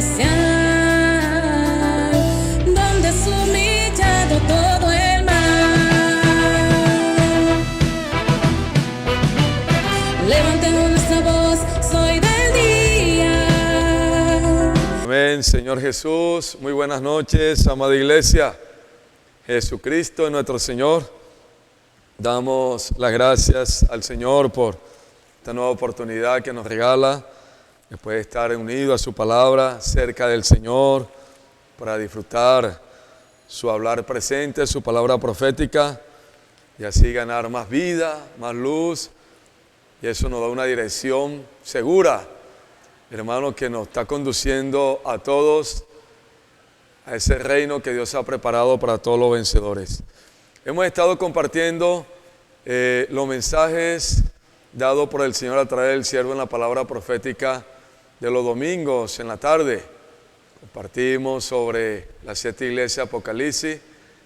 celestial, donde es humillado todo el mal. Levantemos nuestra voz, soy del día. Amén, Señor Jesús. Muy buenas noches, amada iglesia. Jesucristo es nuestro Señor. Damos las gracias al Señor por esta nueva oportunidad que nos regala, después de estar unidos a su palabra, cerca del Señor, para disfrutar su hablar presente, su palabra profética, y así ganar más vida, más luz, y eso nos da una dirección segura, hermano, que nos está conduciendo a todos a ese reino que Dios ha preparado para todos los vencedores. Hemos estado compartiendo los mensajes dados por el Señor a través del siervo en la palabra profética de los domingos en la tarde. Compartimos sobre las 7 iglesias de Apocalipsis,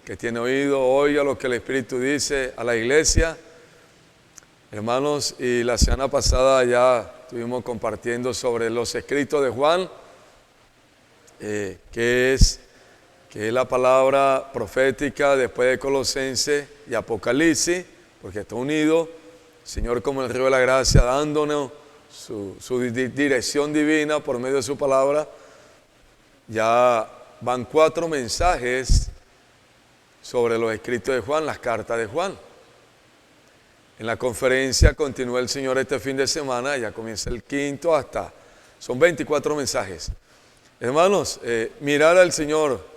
que tiene oído, oiga lo que el Espíritu dice a la iglesia. Hermanos, y la semana pasada ya estuvimos compartiendo sobre los escritos de Juan, que es la palabra profética después de Colosenses y Apocalipsis, porque está unido, Señor como el río de la gracia, dándonos su dirección divina por medio de su palabra. Ya van 4 mensajes sobre los escritos de Juan, las cartas de Juan. En la conferencia continúa el Señor este fin de semana, ya comienza el 5º son 24 mensajes. Hermanos, mirar al Señor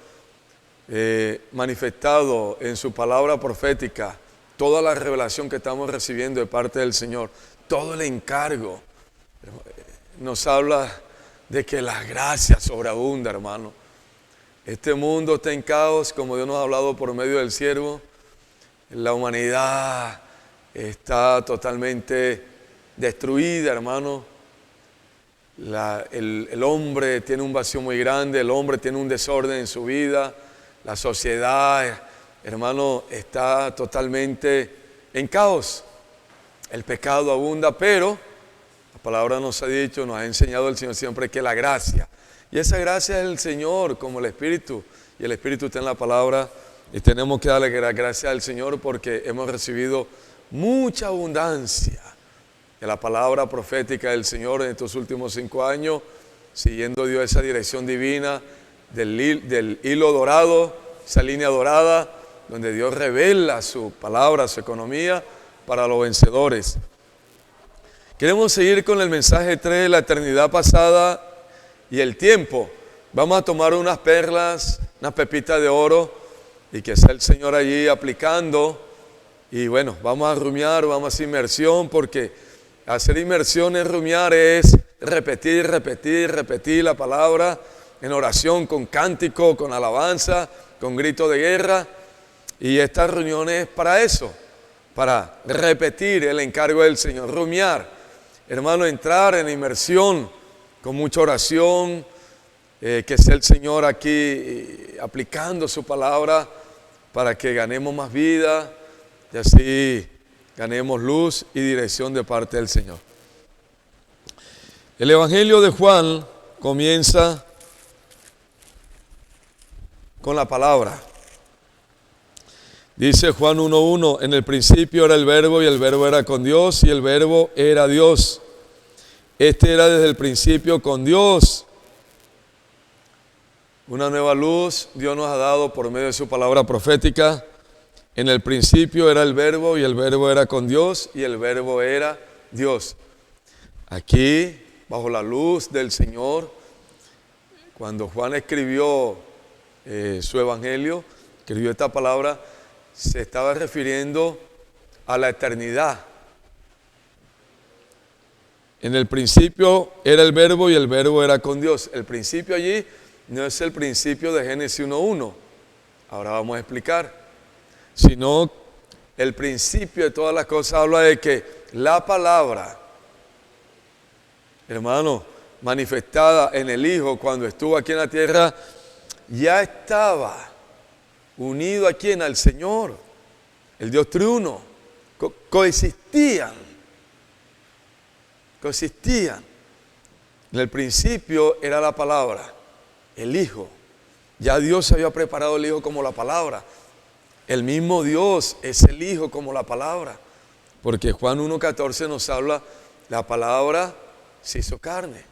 manifestado en su palabra profética, toda la revelación que estamos recibiendo de parte del Señor, todo el encargo, nos habla de que la gracia sobreabunda, hermano. Este mundo está en caos, como Dios nos ha hablado por medio del siervo. La humanidad está totalmente destruida, hermano. El hombre tiene un vacío muy grande, el hombre tiene un desorden en su vida. La sociedad, hermano, está totalmente en caos. El pecado abunda, pero la palabra nos ha dicho, nos ha enseñado el Señor siempre que la gracia, y esa gracia es el Señor como el Espíritu, y el Espíritu está en la palabra, y tenemos que darle gracias al Señor porque hemos recibido mucha abundancia de la palabra profética del Señor en estos últimos 5 años, siguiendo Dios esa dirección divina del hilo dorado, esa línea dorada, donde Dios revela su palabra, su economía para los vencedores. Queremos seguir con el mensaje 3, la eternidad pasada y el tiempo. Vamos a tomar unas perlas, unas pepitas de oro, y que sea el Señor allí aplicando. Y bueno, vamos a rumiar, vamos a hacer inmersión, porque hacer inmersión en rumiar es repetir la palabra en oración, con cántico, con alabanza, con grito de guerra. Y esta reunión es para eso, para repetir el encargo del Señor, rumiar, hermano, entrar en inmersión con mucha oración, que sea el Señor aquí aplicando su palabra para que ganemos más vida y así ganemos luz y dirección de parte del Señor. El Evangelio de Juan comienza con la palabra. Dice Juan 1:1, en el principio era el verbo y el verbo era con Dios y el verbo era Dios. Este era desde el principio con Dios. Una nueva luz Dios nos ha dado por medio de su palabra profética. En el principio era el verbo y el verbo era con Dios y el verbo era Dios. Aquí, bajo la luz del Señor, cuando Juan escribió su evangelio, escribió esta palabra, se estaba refiriendo a la eternidad. En el principio era el verbo y el verbo era con Dios. El principio allí no es el principio de Génesis 1:1, ahora vamos a explicar, sino el principio de todas las cosas habla de que la palabra, hermano, manifestada en el Hijo cuando estuvo aquí en la tierra, ya estaba unido a quien, al Señor, el Dios triuno, coexistían. En el principio era la palabra, el Hijo. Ya Dios había preparado el Hijo como la palabra. El mismo Dios es el Hijo como la palabra. Porque Juan 1:14 nos habla, la palabra se hizo carne.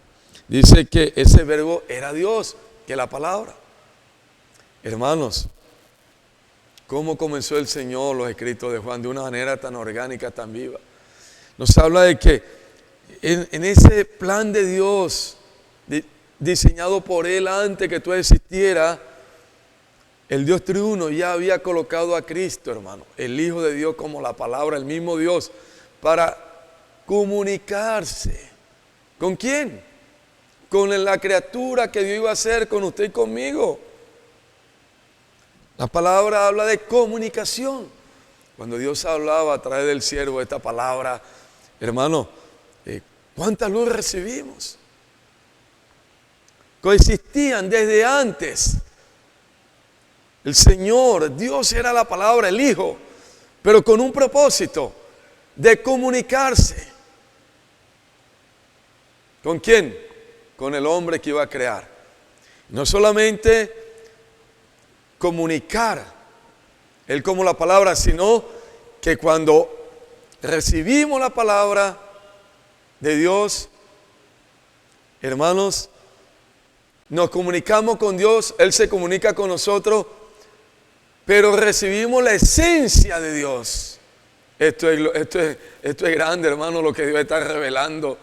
Dice que ese verbo era Dios, que la palabra. Hermanos, ¿cómo comenzó el Señor los escritos de Juan de una manera tan orgánica, tan viva? Nos habla de que en ese plan de Dios, diseñado por Él antes que tú existieras, el Dios triuno ya había colocado a Cristo, hermano, el Hijo de Dios como la palabra, el mismo Dios, para comunicarse. ¿Con quién? Con la criatura que Dios iba a hacer, con usted y conmigo. La palabra habla de comunicación. Cuando Dios hablaba a través del siervo esta palabra, hermano, ¿cuánta luz recibimos? Coexistían desde antes. El Señor, Dios era la palabra, el Hijo, pero con un propósito de comunicarse. ¿Con quién? Con el hombre que iba a crear. No solamente comunicar Él como la palabra, sino que cuando recibimos la palabra de Dios, hermanos, nos comunicamos con Dios, Él se comunica con nosotros, pero recibimos la esencia de Dios. Esto es grande, hermano, lo que Dios está revelando.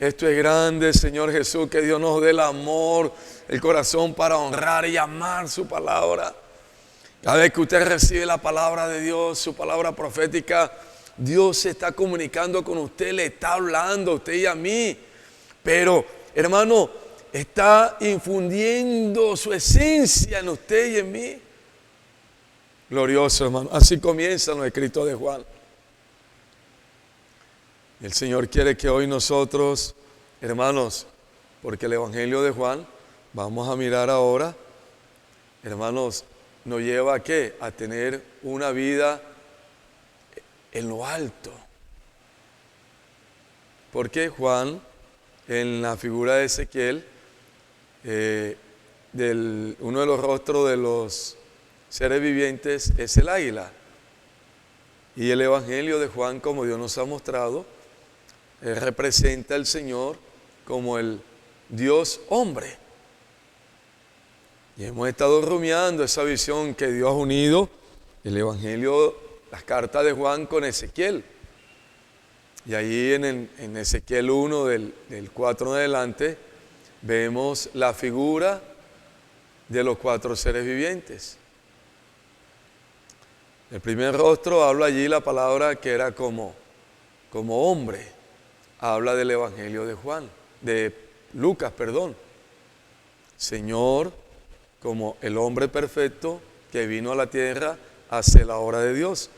Esto es grande, Señor Jesús, que Dios nos dé el amor, el corazón para honrar y amar su palabra. Cada vez que usted recibe la palabra de Dios, su palabra profética, Dios se está comunicando con usted, le está hablando a usted y a mí. Pero, hermano, está infundiendo su esencia en usted y en mí. Glorioso, hermano. Así comienzan los escritos de Juan. El Señor quiere que hoy nosotros, hermanos, porque el Evangelio de Juan, vamos a mirar ahora, hermanos, nos lleva a ¿qué? A tener una vida en lo alto. Porque Juan, en la figura de Ezequiel, uno de los rostros de los seres vivientes es el águila. Y el Evangelio de Juan, como Dios nos ha mostrado, representa al Señor como el Dios hombre. Y hemos estado rumiando esa visión que Dios ha unido, el Evangelio, las cartas de Juan con Ezequiel. Y ahí en Ezequiel 1, del 4 en adelante, vemos la figura de los 4 seres vivientes. El primer rostro habla allí la palabra que era como hombre. Habla del Evangelio de Juan, de Lucas, perdón. Señor, como el hombre perfecto que vino a la tierra hace la obra de Dios.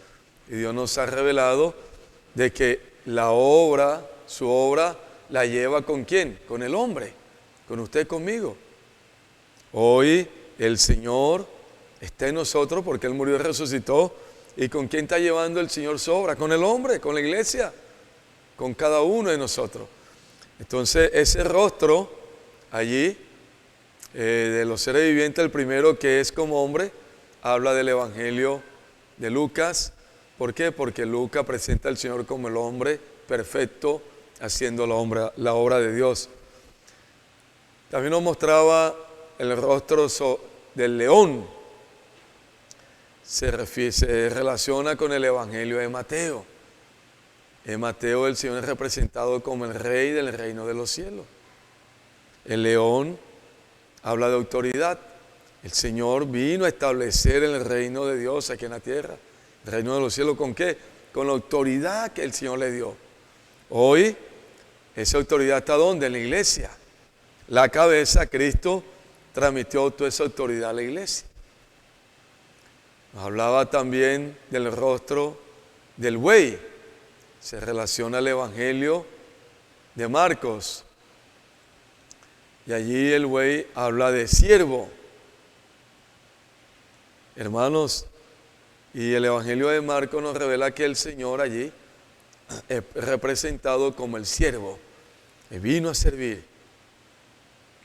Y Dios nos ha revelado de que la obra, su obra, la lleva ¿con quién? Con el hombre, con usted, conmigo. Hoy el Señor está en nosotros porque Él murió y resucitó. ¿Y con quién está llevando el Señor su obra? Con el hombre, con la iglesia, con cada uno de nosotros. Entonces ese rostro allí de los seres vivientes, el primero que es como hombre, habla del Evangelio de Lucas. ¿Por qué? Porque Lucas presenta al Señor como el hombre perfecto, haciendo la obra de Dios. También nos mostraba el rostro del león. Se relaciona con el Evangelio de Mateo. En Mateo el Señor es representado como el rey del reino de los cielos. El león habla de autoridad. El Señor vino a establecer el reino de Dios aquí en la tierra. El reino de los cielos, ¿con qué? Con la autoridad que el Señor le dio. Hoy, esa autoridad está ¿dónde? En la iglesia. La cabeza, Cristo, transmitió toda esa autoridad a la iglesia. Nos hablaba también del rostro del buey. Se relaciona al Evangelio de Marcos. Y allí el buey habla de siervo. Hermanos, y el Evangelio de Marcos nos revela que el Señor allí es representado como el siervo, que vino a servir.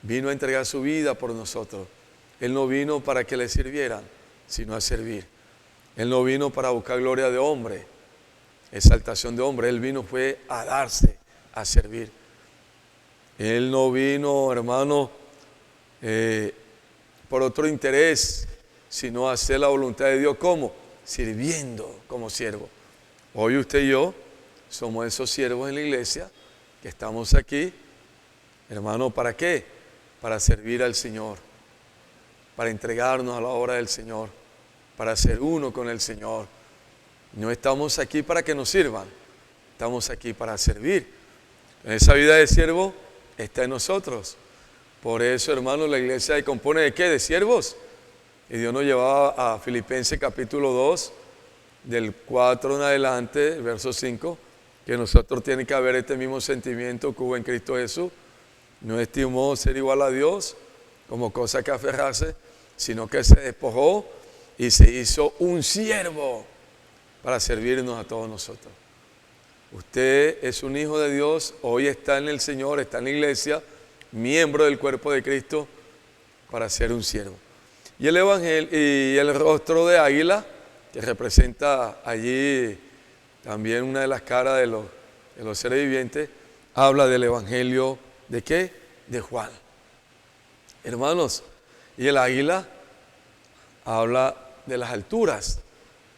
Vino a entregar su vida por nosotros. Él no vino para que le sirvieran, sino a servir. Él no vino para buscar gloria de hombre, exaltación de hombre. Él vino fue a darse, a servir. Él no vino, hermano, por otro interés, sino a hacer la voluntad de Dios. ¿Cómo? Sirviendo como siervo. Hoy usted y yo somos esos siervos en la iglesia que estamos aquí, hermano, ¿para qué? Para servir al Señor, para entregarnos a la obra del Señor, para ser uno con el Señor. No estamos aquí para que nos sirvan, estamos aquí para servir. Esa vida de siervo está en nosotros. Por eso, hermano, la iglesia se compone ¿de qué? De siervos. Y Dios nos llevaba a Filipenses capítulo 2, del 4 en adelante, verso 5, que nosotros tiene que haber este mismo sentimiento que hubo en Cristo Jesús. No estimó ser igual a Dios como cosa que aferrarse, sino que se despojó y se hizo un siervo para servirnos a todos nosotros. Usted es un hijo de Dios, hoy está en el Señor, está en la iglesia, miembro del cuerpo de Cristo, para ser un siervo. Y el evangelio y el rostro de águila, que representa allí también una de las caras de los seres vivientes, habla del evangelio ¿de qué? De Juan. Hermanos, y el águila habla de las alturas.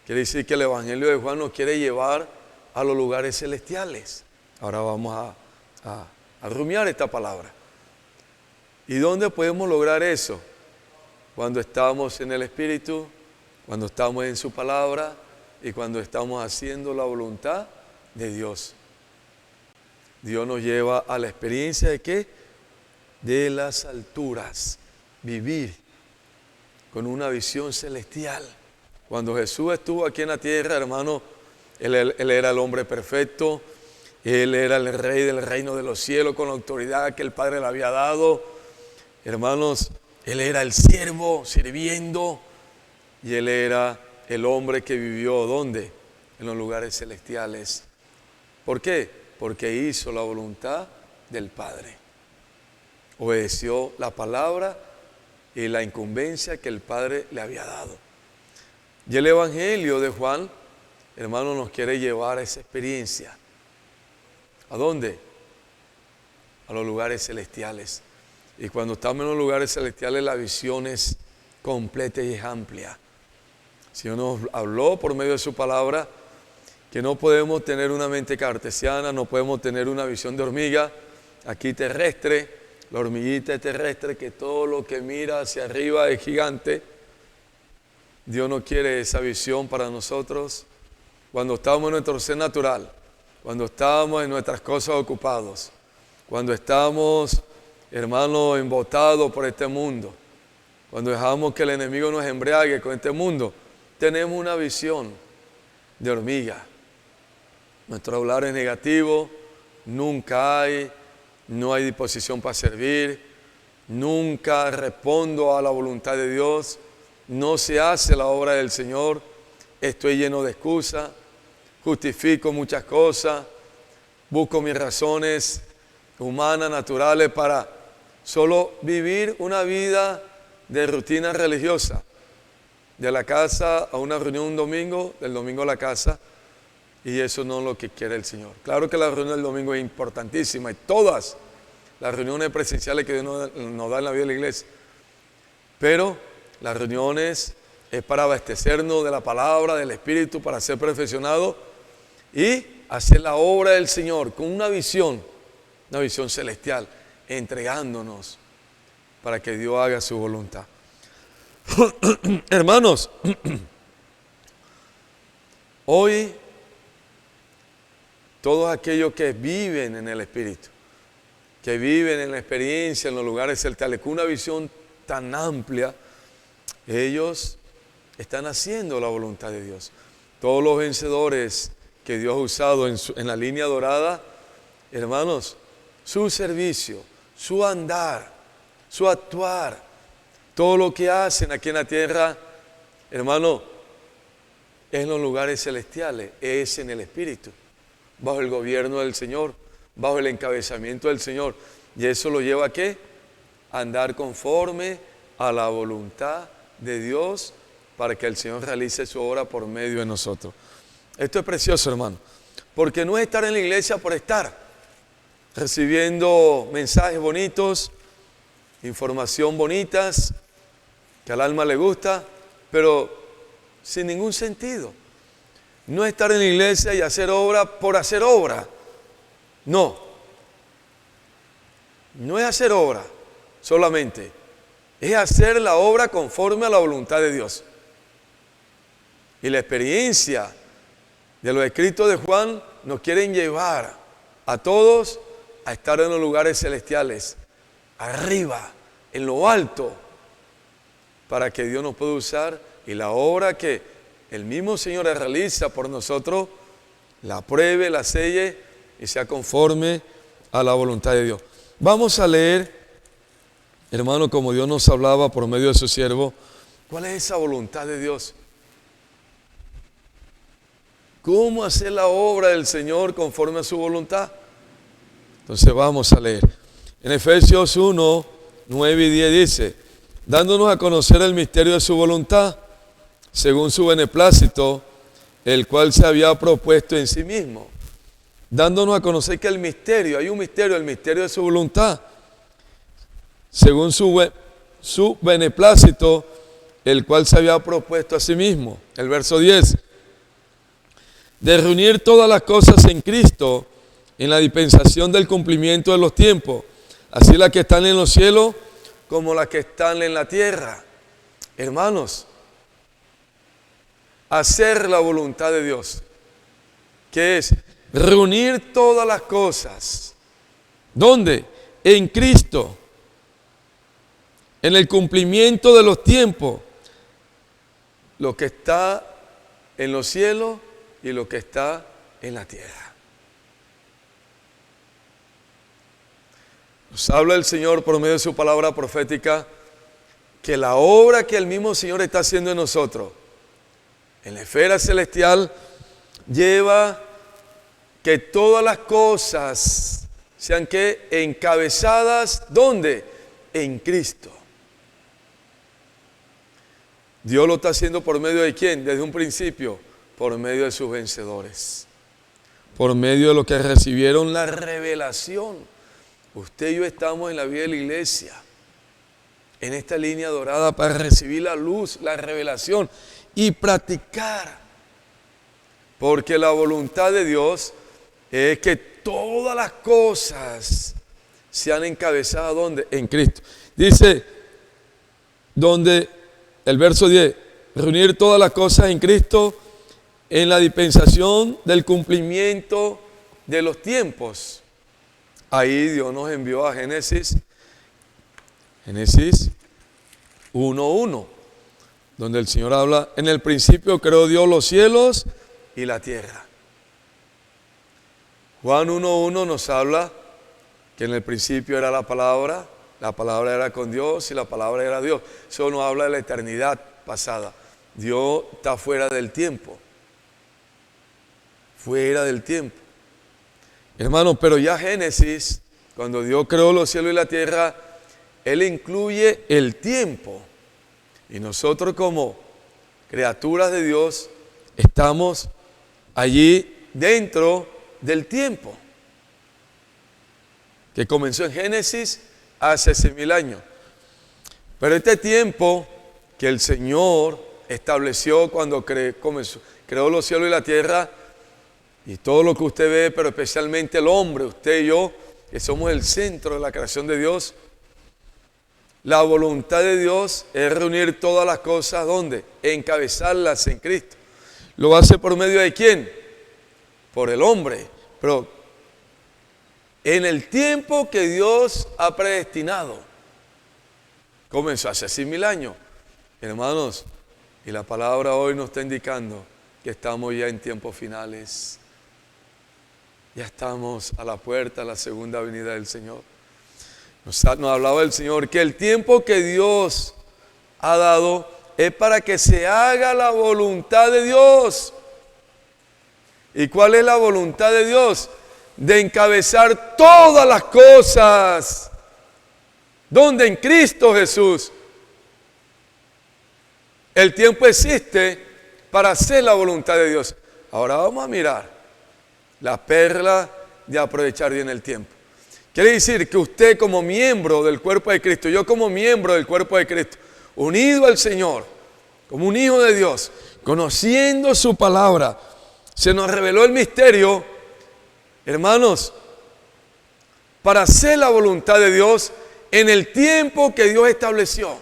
Quiere decir que el evangelio de Juan nos quiere llevar a los lugares celestiales. Ahora vamos a rumiar esta palabra. ¿Y dónde podemos lograr eso? Cuando estamos en el Espíritu, cuando estamos en su palabra y cuando estamos haciendo la voluntad de Dios. Dios nos lleva a la experiencia de ¿qué? De las alturas. Vivir con una visión celestial. Cuando Jesús estuvo aquí en la tierra, hermano, Él era el hombre perfecto. Él era el rey del reino de los cielos con la autoridad que el Padre le había dado. Hermanos, Él era el siervo sirviendo y Él era el hombre que vivió ¿dónde? En los lugares celestiales. ¿Por qué? Porque hizo la voluntad del Padre. Obedeció la palabra y la incumbencia que el Padre le había dado. Y el Evangelio de Juan, hermano, nos quiere llevar a esa experiencia. ¿A dónde? A los lugares celestiales. Y cuando estamos en los lugares celestiales, la visión es completa y es amplia. El Señor nos habló por medio de su palabra que no podemos tener una mente cartesiana, no podemos tener una visión de hormiga, aquí terrestre, la hormiguita terrestre, que todo lo que mira hacia arriba es gigante. Dios no quiere esa visión para nosotros. Cuando estamos en nuestro ser natural, cuando estamos en nuestras cosas ocupados, cuando estamos, hermano, embotados por este mundo, cuando dejamos que el enemigo nos embriague con este mundo, tenemos una visión de hormiga. Nuestro hablar es negativo, no hay disposición para servir, nunca respondo a la voluntad de Dios, no se hace la obra del Señor, estoy lleno de excusas, justifico muchas cosas, busco mis razones humanas, naturales, para solo vivir una vida de rutina religiosa, de la casa a una reunión un domingo, del domingo a la casa. Y eso no es lo que quiere el Señor. Claro que la reunión del domingo es importantísima y todas las reuniones presenciales que Dios nos da en la vida de la iglesia. Pero las reuniones es para abastecernos de la palabra, del Espíritu, para ser perfeccionados y hacer la obra del Señor con una visión celestial, entregándonos para que Dios haga su voluntad. Hermanos, hoy todos aquellos que viven en el Espíritu, que viven en la experiencia, en los lugares celestiales, con una visión tan amplia, ellos están haciendo la voluntad de Dios. Todos los vencedores que Dios ha usado en la línea dorada, hermanos, su servicio, su andar, su actuar, todo lo que hacen aquí en la tierra, hermano, es en los lugares celestiales, es en el Espíritu, bajo el gobierno del Señor, bajo el encabezamiento del Señor. ¿Y eso lo lleva a qué? andar conforme a la voluntad de Dios para que el Señor realice su obra por medio de nosotros. Esto es precioso, hermano, porque no es estar en la iglesia por estar, recibiendo mensajes bonitos, información bonitas, que al alma le gusta, pero sin ningún sentido. No es estar en la iglesia y hacer obra por hacer obra. No. No es hacer obra solamente. Es hacer la obra conforme a la voluntad de Dios. Y la experiencia de los escritos de Juan nos quieren llevar a todos a estar en los lugares celestiales, arriba, en lo alto, para que Dios nos pueda usar y la obra que el mismo Señor realiza por nosotros, la apruebe, la selle y sea conforme a la voluntad de Dios. Vamos a leer, hermano, como Dios nos hablaba por medio de su siervo, ¿cuál es esa voluntad de Dios? ¿Cómo hacer la obra del Señor conforme a su voluntad? Entonces vamos a leer. En Efesios 1, 9 y 10 dice, dándonos a conocer el misterio de su voluntad, según su beneplácito, el cual se había propuesto en sí mismo. Dándonos a conocer que el misterio, hay un misterio, el misterio de su voluntad, según su beneplácito, el cual se había propuesto a sí mismo. El verso 10, de reunir todas las cosas en Cristo, en la dispensación del cumplimiento de los tiempos, así las que están en los cielos como las que están en la tierra. Hermanos, hacer la voluntad de Dios, que es reunir todas las cosas. ¿Dónde? En Cristo, en el cumplimiento de los tiempos, lo que está en los cielos y lo que está en la tierra. Nos habla el Señor por medio de su palabra profética que la obra que el mismo Señor está haciendo en nosotros, en la esfera celestial, lleva que todas las cosas sean que encabezadas, ¿dónde? En Cristo. Dios lo está haciendo por medio de ¿quién? Desde un principio, por medio de sus vencedores, por medio de los que recibieron la revelación. Usted y yo estamos en la vida de la iglesia, en esta línea dorada para recibir la luz, la revelación y practicar. Porque la voluntad de Dios es que todas las cosas sean encabezadas ¿dónde? En Cristo. Dice, donde el verso 10, reunir todas las cosas en Cristo en la dispensación del cumplimiento de los tiempos. Ahí Dios nos envió a Génesis 1:1, donde el Señor habla, en el principio creó Dios los cielos y la tierra. Juan 1:1 nos habla que en el principio era la palabra era con Dios y la palabra era Dios. Eso nos habla de la eternidad pasada. Dios está fuera del tiempo. Fuera del tiempo. Hermano, pero ya Génesis, cuando Dios creó los cielos y la tierra, Él incluye el tiempo. Y nosotros como criaturas de Dios estamos allí dentro del tiempo, que comenzó en Génesis hace 6,000 años. Pero este tiempo que el Señor estableció cuando creó los cielos y la tierra, y todo lo que usted ve, pero especialmente el hombre, usted y yo, que somos el centro de la creación de Dios, la voluntad de Dios es reunir todas las cosas, ¿dónde? Encabezarlas en Cristo. ¿Lo hace por medio de quién? Por el hombre, pero en el tiempo que Dios ha predestinado. Comenzó hace 6,000 años, hermanos, y la palabra hoy nos está indicando que estamos ya en tiempos finales. Ya estamos a la puerta de la segunda venida del Señor. Nos hablaba el Señor que el tiempo que Dios ha dado es para que se haga la voluntad de Dios. ¿Y cuál es la voluntad de Dios? De encabezar todas las cosas donde en Cristo Jesús el tiempo existe para hacer la voluntad de Dios. Ahora vamos a mirar la perla de aprovechar bien el tiempo. Quiere decir que usted como miembro del cuerpo de Cristo, yo como miembro del cuerpo de Cristo, unido al Señor, como un hijo de Dios, conociendo su palabra, se nos reveló el misterio, hermanos, para hacer la voluntad de Dios en el tiempo que Dios estableció.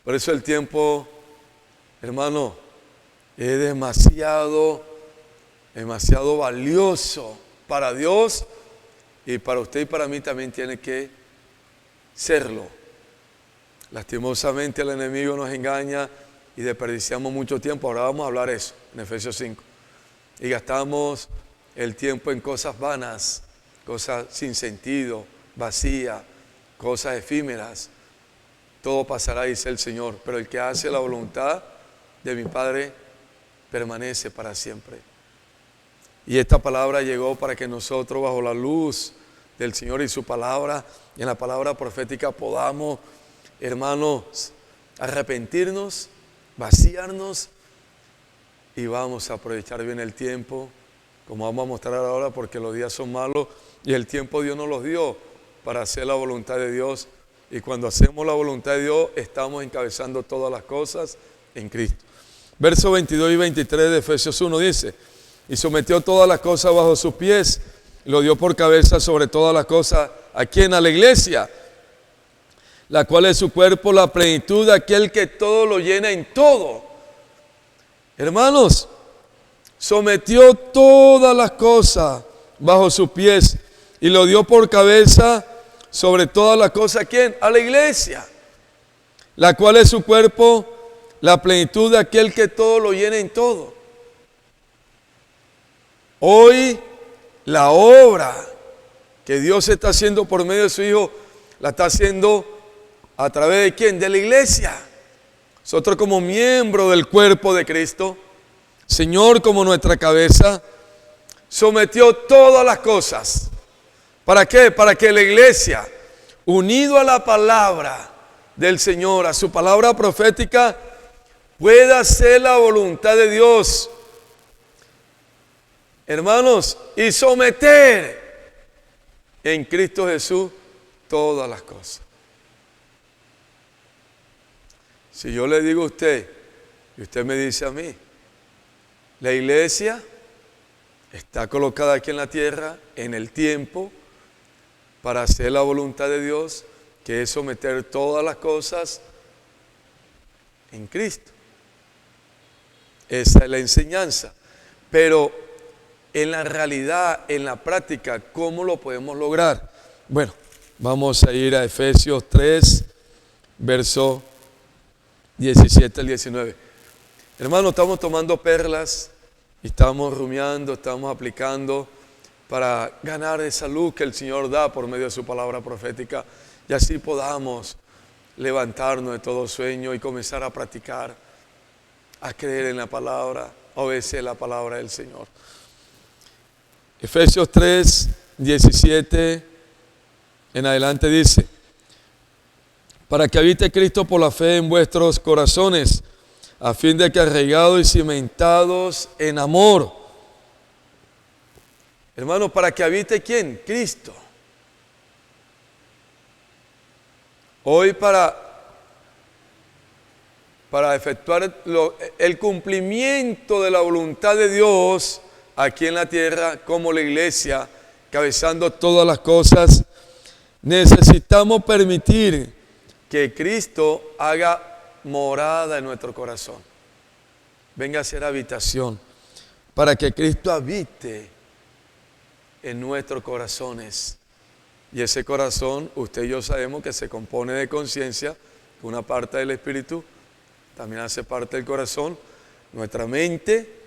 Por eso el tiempo, hermano, es demasiado valioso para Dios y para usted y para mí también tiene que serlo. Lastimosamente el enemigo nos engaña y desperdiciamos mucho tiempo. Ahora vamos a hablar eso en Efesios 5. Y gastamos el tiempo en cosas vanas, cosas sin sentido, vacías, cosas efímeras. Todo pasará, dice el Señor, pero el que hace la voluntad de mi Padre permanece para siempre. Y esta palabra llegó para que nosotros, bajo la luz del Señor y su palabra, y en la palabra profética, podamos, hermanos, arrepentirnos, vaciarnos y vamos a aprovechar bien el tiempo, como vamos a mostrar ahora, porque los días son malos y el tiempo Dios nos los dio para hacer la voluntad de Dios. Y cuando hacemos la voluntad de Dios, estamos encabezando todas las cosas en Cristo. Versos 22 y 23 de Efesios 1 dice: y sometió todas las cosas bajo sus pies, y lo dio por cabeza sobre todas las cosas. ¿A quién? A la iglesia, la cual es su cuerpo, la plenitud de aquel que todo lo llena en todo. Hermanos, sometió todas las cosas bajo sus pies, y lo dio por cabeza sobre todas las cosas. ¿A quién? A la iglesia, la cual es su cuerpo, la plenitud de aquel que todo lo llena en todo. Hoy la obra que Dios está haciendo por medio de su Hijo, la está haciendo a través de ¿quién? De la iglesia. Nosotros como miembro del cuerpo de Cristo, Señor como nuestra cabeza, sometió todas las cosas. ¿Para qué? Para que la iglesia, unido a la palabra del Señor, a su palabra profética, pueda hacer la voluntad de Dios, hermanos, y someter en Cristo Jesús todas las cosas. Si yo le digo a usted, y usted me dice a mí, la iglesia está colocada aquí en la tierra, en el tiempo, para hacer la voluntad de Dios, que es someter todas las cosas en Cristo. Esa es la enseñanza. Pero en la realidad, en la práctica, ¿cómo lo podemos lograr? Bueno, vamos a ir a Efesios 3, verso 17 al 19. Hermanos, estamos tomando perlas y estamos rumiando, estamos aplicando para ganar esa luz que el Señor da por medio de su palabra profética, y así podamos levantarnos de todo sueño y comenzar a practicar, a creer en la palabra, a obedecer la palabra del Señor. Efesios 3, 17 en adelante dice: para que habite Cristo por la fe en vuestros corazones, a fin de que arraigados y cimentados en amor. Hermano, ¿para que habite quién? Cristo. Hoy para efectuar el cumplimiento de la voluntad de Dios aquí en la tierra, como la iglesia, cabezando todas las cosas, necesitamos permitir que Cristo haga morada en nuestro corazón. Venga a ser habitación, para que Cristo habite en nuestros corazones. Y ese corazón, usted y yo sabemos que se compone de conciencia, una parte del espíritu, también hace parte del corazón, nuestra mente,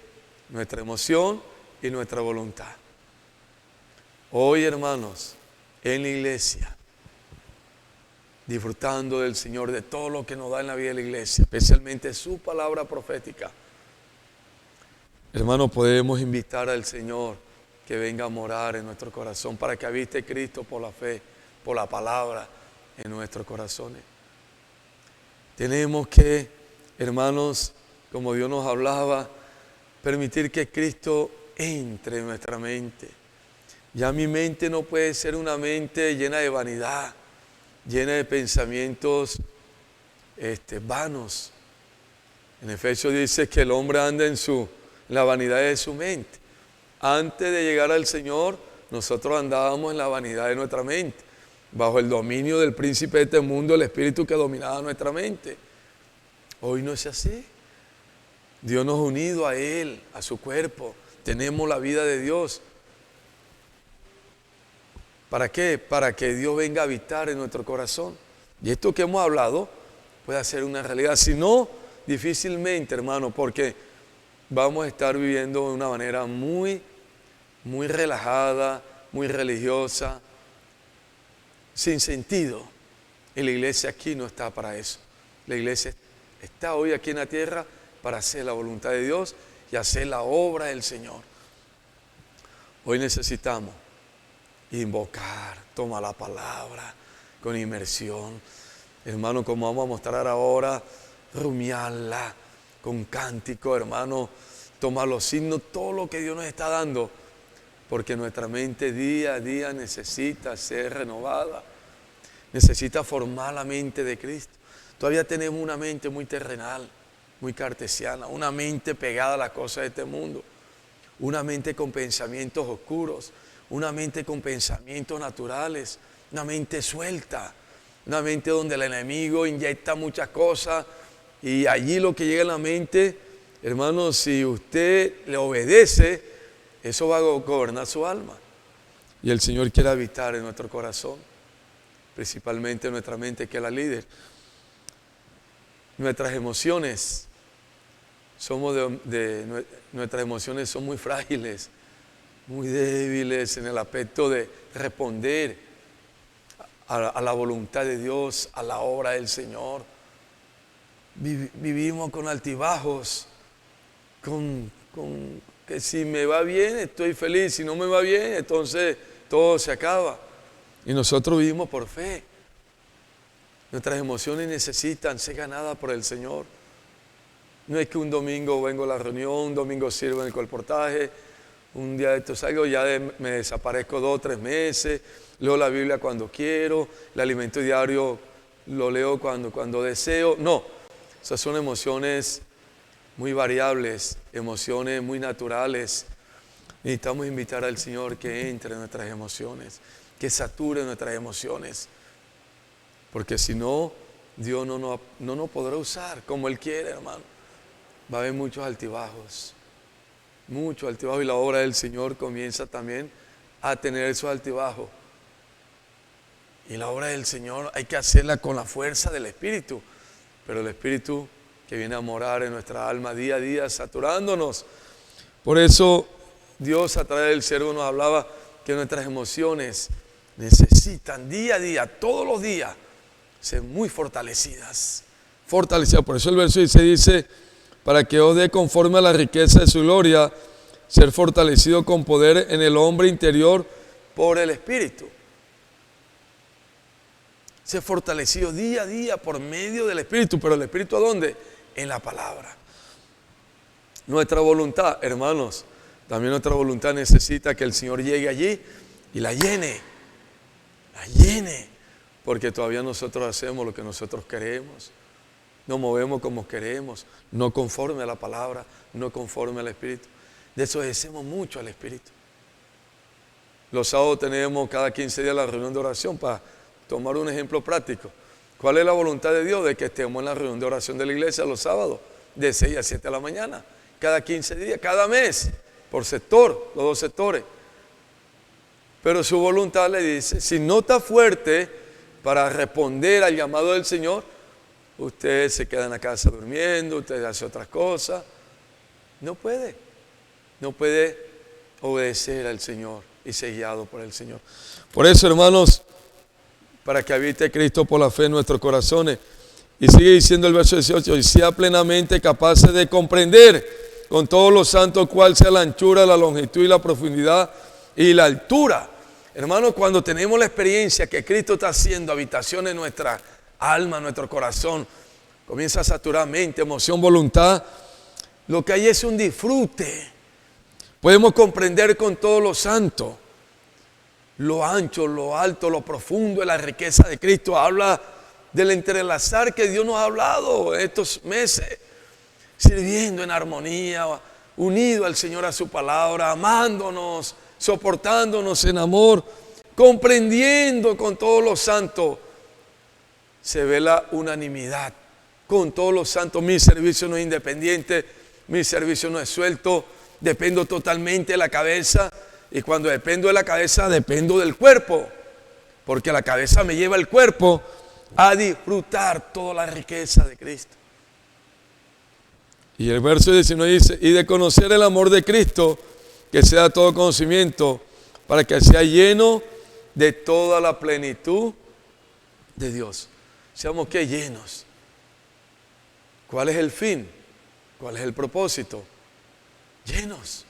nuestra emoción y nuestra voluntad. Hoy, hermanos, en la iglesia, disfrutando del Señor, de todo lo que nos da en la vida de la iglesia, especialmente su palabra profética, hermanos, podemos invitar al Señor que venga a morar en nuestro corazón, para que habite Cristo por la fe, por la palabra, en nuestros corazones. Tenemos que, hermanos, como Dios nos hablaba, permitir que Cristo entre en nuestra mente. Ya mi mente no puede ser una mente llena de vanidad, llena de pensamientos vanos. En Efesios dice que el hombre anda en la vanidad de su mente. Antes de llegar al Señor, nosotros andábamos en la vanidad de nuestra mente, bajo el dominio del príncipe de este mundo, el espíritu que dominaba nuestra mente. Hoy no es así. Dios nos ha unido a Él, a su cuerpo. Tenemos la vida de Dios. ¿Para qué? Para que Dios venga a habitar en nuestro corazón. Y esto que hemos hablado puede ser una realidad. Si no, difícilmente, hermano, porque vamos a estar viviendo de una manera muy relajada, muy religiosa, sin sentido. Y la iglesia aquí no está para eso. La iglesia está hoy aquí en la tierra para hacer la voluntad de Dios y hacer la obra del Señor. Hoy necesitamos invocar, tomar la palabra con inmersión. Hermano, como vamos a mostrar ahora, rumiarla con cántico, hermano, tomar los signos, todo lo que Dios nos está dando, porque nuestra mente día a día necesita ser renovada, necesita formar la mente de Cristo. Todavía tenemos una mente muy terrenal, muy cartesiana, una mente pegada a las cosas de este mundo, una mente con pensamientos oscuros, una mente con pensamientos naturales, una mente suelta, una mente donde el enemigo inyecta muchas cosas y allí lo que llega a la mente, hermano, si usted le obedece, eso va a gobernar su alma. Y el Señor quiere habitar en nuestro corazón, principalmente en nuestra mente, que es la líder. Nuestras emociones, nuestras emociones son muy frágiles, muy débiles en el aspecto de responder a la voluntad de Dios, a la obra del Señor. Vivimos con altibajos, que si me va bien estoy feliz, si no me va bien entonces todo se acaba. Y nosotros vivimos por fe. Nuestras emociones necesitan ser ganadas por el Señor. No es que un domingo vengo a la reunión, un domingo sirvo en el colportaje, un día de esto salgo, ya me desaparezco 2 o 3 meses, leo la Biblia cuando quiero, el alimento diario lo leo cuando deseo. No, esas son emociones muy variables, emociones muy naturales. Necesitamos invitar al Señor que entre en nuestras emociones, que sature nuestras emociones, porque si no, Dios no nos podrá usar como Él quiere, hermano. Va a haber muchos altibajos, y la obra del Señor comienza también a tener esos altibajos. Y la obra del Señor hay que hacerla con la fuerza del Espíritu, pero el Espíritu que viene a morar en nuestra alma día a día, saturándonos. Por eso Dios a través del siervo nos hablaba que nuestras emociones necesitan día a día, todos los días, ser muy fortalecidas. Por eso el verso dice, para que os dé conforme a la riqueza de su gloria, ser fortalecido con poder en el hombre interior por el Espíritu. Ser fortalecido día a día por medio del Espíritu. ¿Pero el Espíritu a dónde? En la palabra. Nuestra voluntad, hermanos, también nuestra voluntad necesita que el Señor llegue allí y la llene, porque todavía nosotros hacemos lo que nosotros queremos, nos movemos como queremos, no conforme a la palabra, no conforme al Espíritu. Desobedecemos mucho al Espíritu. Los sábados tenemos cada 15 días la reunión de oración. Para tomar un ejemplo práctico, ¿cuál es la voluntad de Dios? De que estemos en la reunión de oración de la iglesia los sábados, de 6 a 7 de la mañana, cada 15 días, cada mes, por sector, los 2 sectores. Pero su voluntad le dice, si no está fuerte para responder al llamado del Señor, usted se queda en la casa durmiendo, usted hace otras cosas. No puede obedecer al Señor y ser guiado por el Señor. Por eso, hermanos, para que habite Cristo por la fe en nuestros corazones. Y sigue diciendo el verso 18, y sea plenamente capaces de comprender con todos los santos cuál sea la anchura, la longitud y la profundidad y la altura. Hermano, cuando tenemos la experiencia que Cristo está haciendo habitación en nuestra alma, en nuestro corazón, comienza a saturar mente, emoción, voluntad, lo que hay es un disfrute. Podemos comprender con todos los santos lo ancho, lo alto, lo profundo de la riqueza de Cristo. Habla del entrelazar que Dios nos ha hablado estos meses, sirviendo en armonía, unido al Señor a su palabra, amándonos, soportándonos en amor, comprendiendo con todos los santos. Se ve la unanimidad con todos los santos. Mi servicio no es independiente, mi servicio no es suelto, dependo totalmente de la cabeza. Y cuando dependo de la cabeza, dependo del cuerpo, porque la cabeza me lleva el cuerpo a disfrutar toda la riqueza de Cristo. Y el verso 19 dice, y de conocer el amor de Cristo, que sea todo conocimiento, para que sea lleno de toda la plenitud de Dios. Seamos que llenos. ¿Cuál es el fin? ¿Cuál es el propósito? Llenos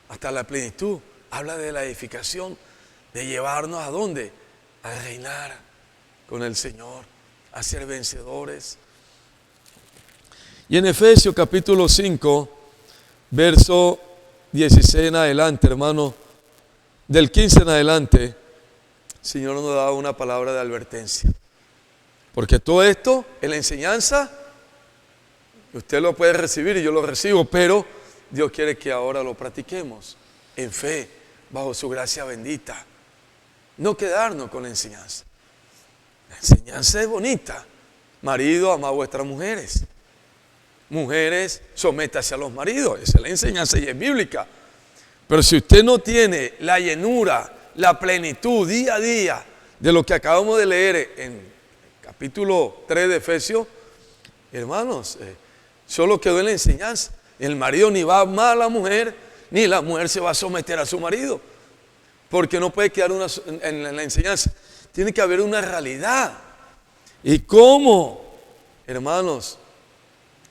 hasta la plenitud. Habla de la edificación, de llevarnos ¿a dónde? A reinar con el Señor, a ser vencedores. Y en Efesios capítulo 5, verso 16 en adelante, hermano, del 15 en adelante, el Señor nos da una palabra de advertencia. Porque todo esto en la enseñanza, usted lo puede recibir y yo lo recibo, pero Dios quiere que ahora lo practiquemos en fe, bajo su gracia bendita. No quedarnos con la enseñanza. La enseñanza es bonita. Marido, ama a vuestras mujeres. Mujeres, sométase a los maridos. Esa es la enseñanza y es bíblica. Pero si usted no tiene la llenura, la plenitud día a día de lo que acabamos de leer en capítulo 3 de Efesios, hermanos, solo quedó en la enseñanza. El marido ni va a amar a la mujer, ni la mujer se va a someter a su marido, porque no puede quedar en la enseñanza. Tiene que haber una realidad. ¿Y cómo, hermanos,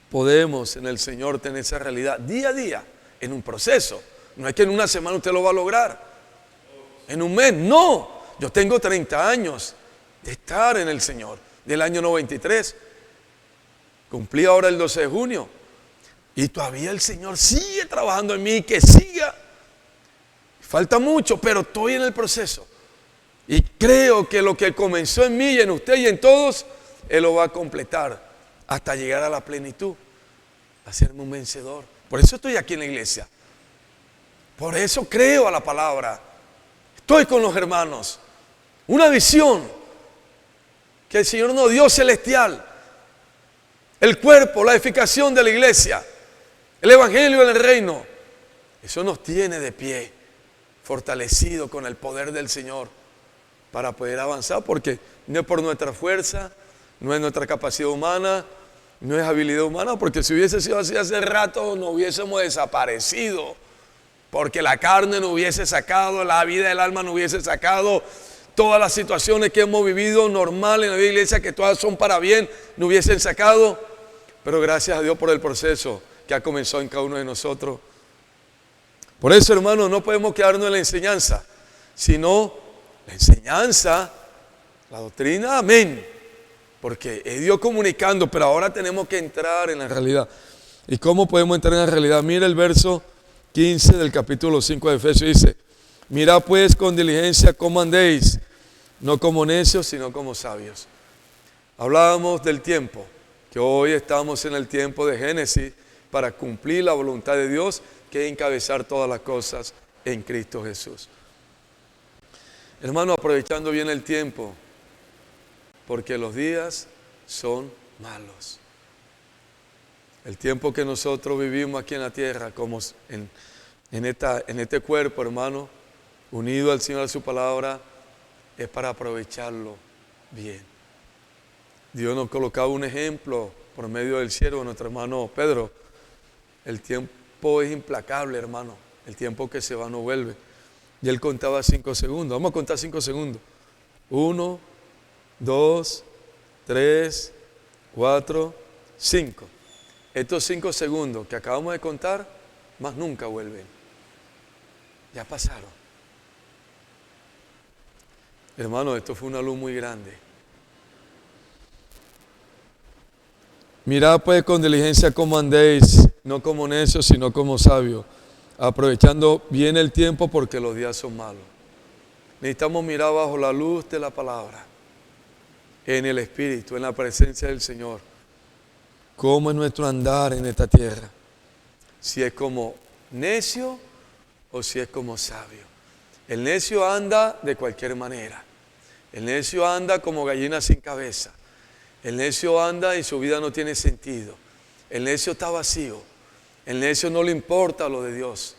podemos en el Señor tener esa realidad día a día? En un proceso. No es que en una semana usted lo va a lograr, en un mes, no. Yo tengo 30 años de estar en el Señor, del año 93. Cumplí ahora el 12 de junio. Y todavía el Señor sigue trabajando en mí, que siga. Falta mucho, pero estoy en el proceso. Y creo que lo que comenzó en mí y en usted y en todos, Él lo va a completar hasta llegar a la plenitud, a serme un vencedor. Por eso estoy aquí en la iglesia. Por eso creo a la palabra. Estoy con los hermanos. Una visión que el Señor nos dio celestial. El cuerpo, la edificación de la iglesia. El evangelio del reino. Eso nos tiene de pie, fortalecido con el poder del Señor para poder avanzar, porque no es por nuestra fuerza, no es nuestra capacidad humana, no es habilidad humana, porque si hubiese sido así hace rato nos hubiésemos desaparecido, porque la carne no hubiese sacado, la vida del alma no hubiese sacado, todas las situaciones que hemos vivido normal en la iglesia, que todas son para bien, no hubiesen sacado. Pero gracias a Dios por el proceso que ha comenzado en cada uno de nosotros. Por eso, hermanos, no podemos quedarnos en la enseñanza, sino la enseñanza, la doctrina, amén. Porque es Dios comunicando, pero ahora tenemos que entrar en la realidad. ¿Y cómo podemos entrar en la realidad? Mira el verso 15 del capítulo 5 de Efesios, dice: mirad pues con diligencia cómo andéis, no como necios, sino como sabios. Hablábamos del tiempo, que hoy estamos en el tiempo de Génesis para cumplir la voluntad de Dios, que es encabezar todas las cosas en Cristo Jesús. Hermano, aprovechando bien el tiempo, porque los días son malos. El tiempo que nosotros vivimos aquí en la tierra, como en este cuerpo, hermano, unido al Señor, a su palabra, es para aprovecharlo bien. Dios nos colocaba un ejemplo por medio del siervo, nuestro hermano Pedro. El tiempo es implacable, hermano. El tiempo que se va no vuelve. Y él contaba 5 segundos. Vamos a contar 5 segundos. 1, 2, 3, 4, 5. Estos 5 segundos que acabamos de contar, más nunca vuelven. Ya pasaron. Hermano, esto fue una luz muy grande. Mirad pues con diligencia cómo andéis, no como necios, sino como sabios, aprovechando bien el tiempo porque los días son malos. Necesitamos mirar bajo la luz de la palabra, en el Espíritu, en la presencia del Señor. ¿Cómo es nuestro andar en esta tierra? Si es como necio o si es como sabio. El necio anda de cualquier manera. El necio anda como gallina sin cabeza. El necio anda y su vida no tiene sentido. El necio está vacío. El necio no le importa lo de Dios.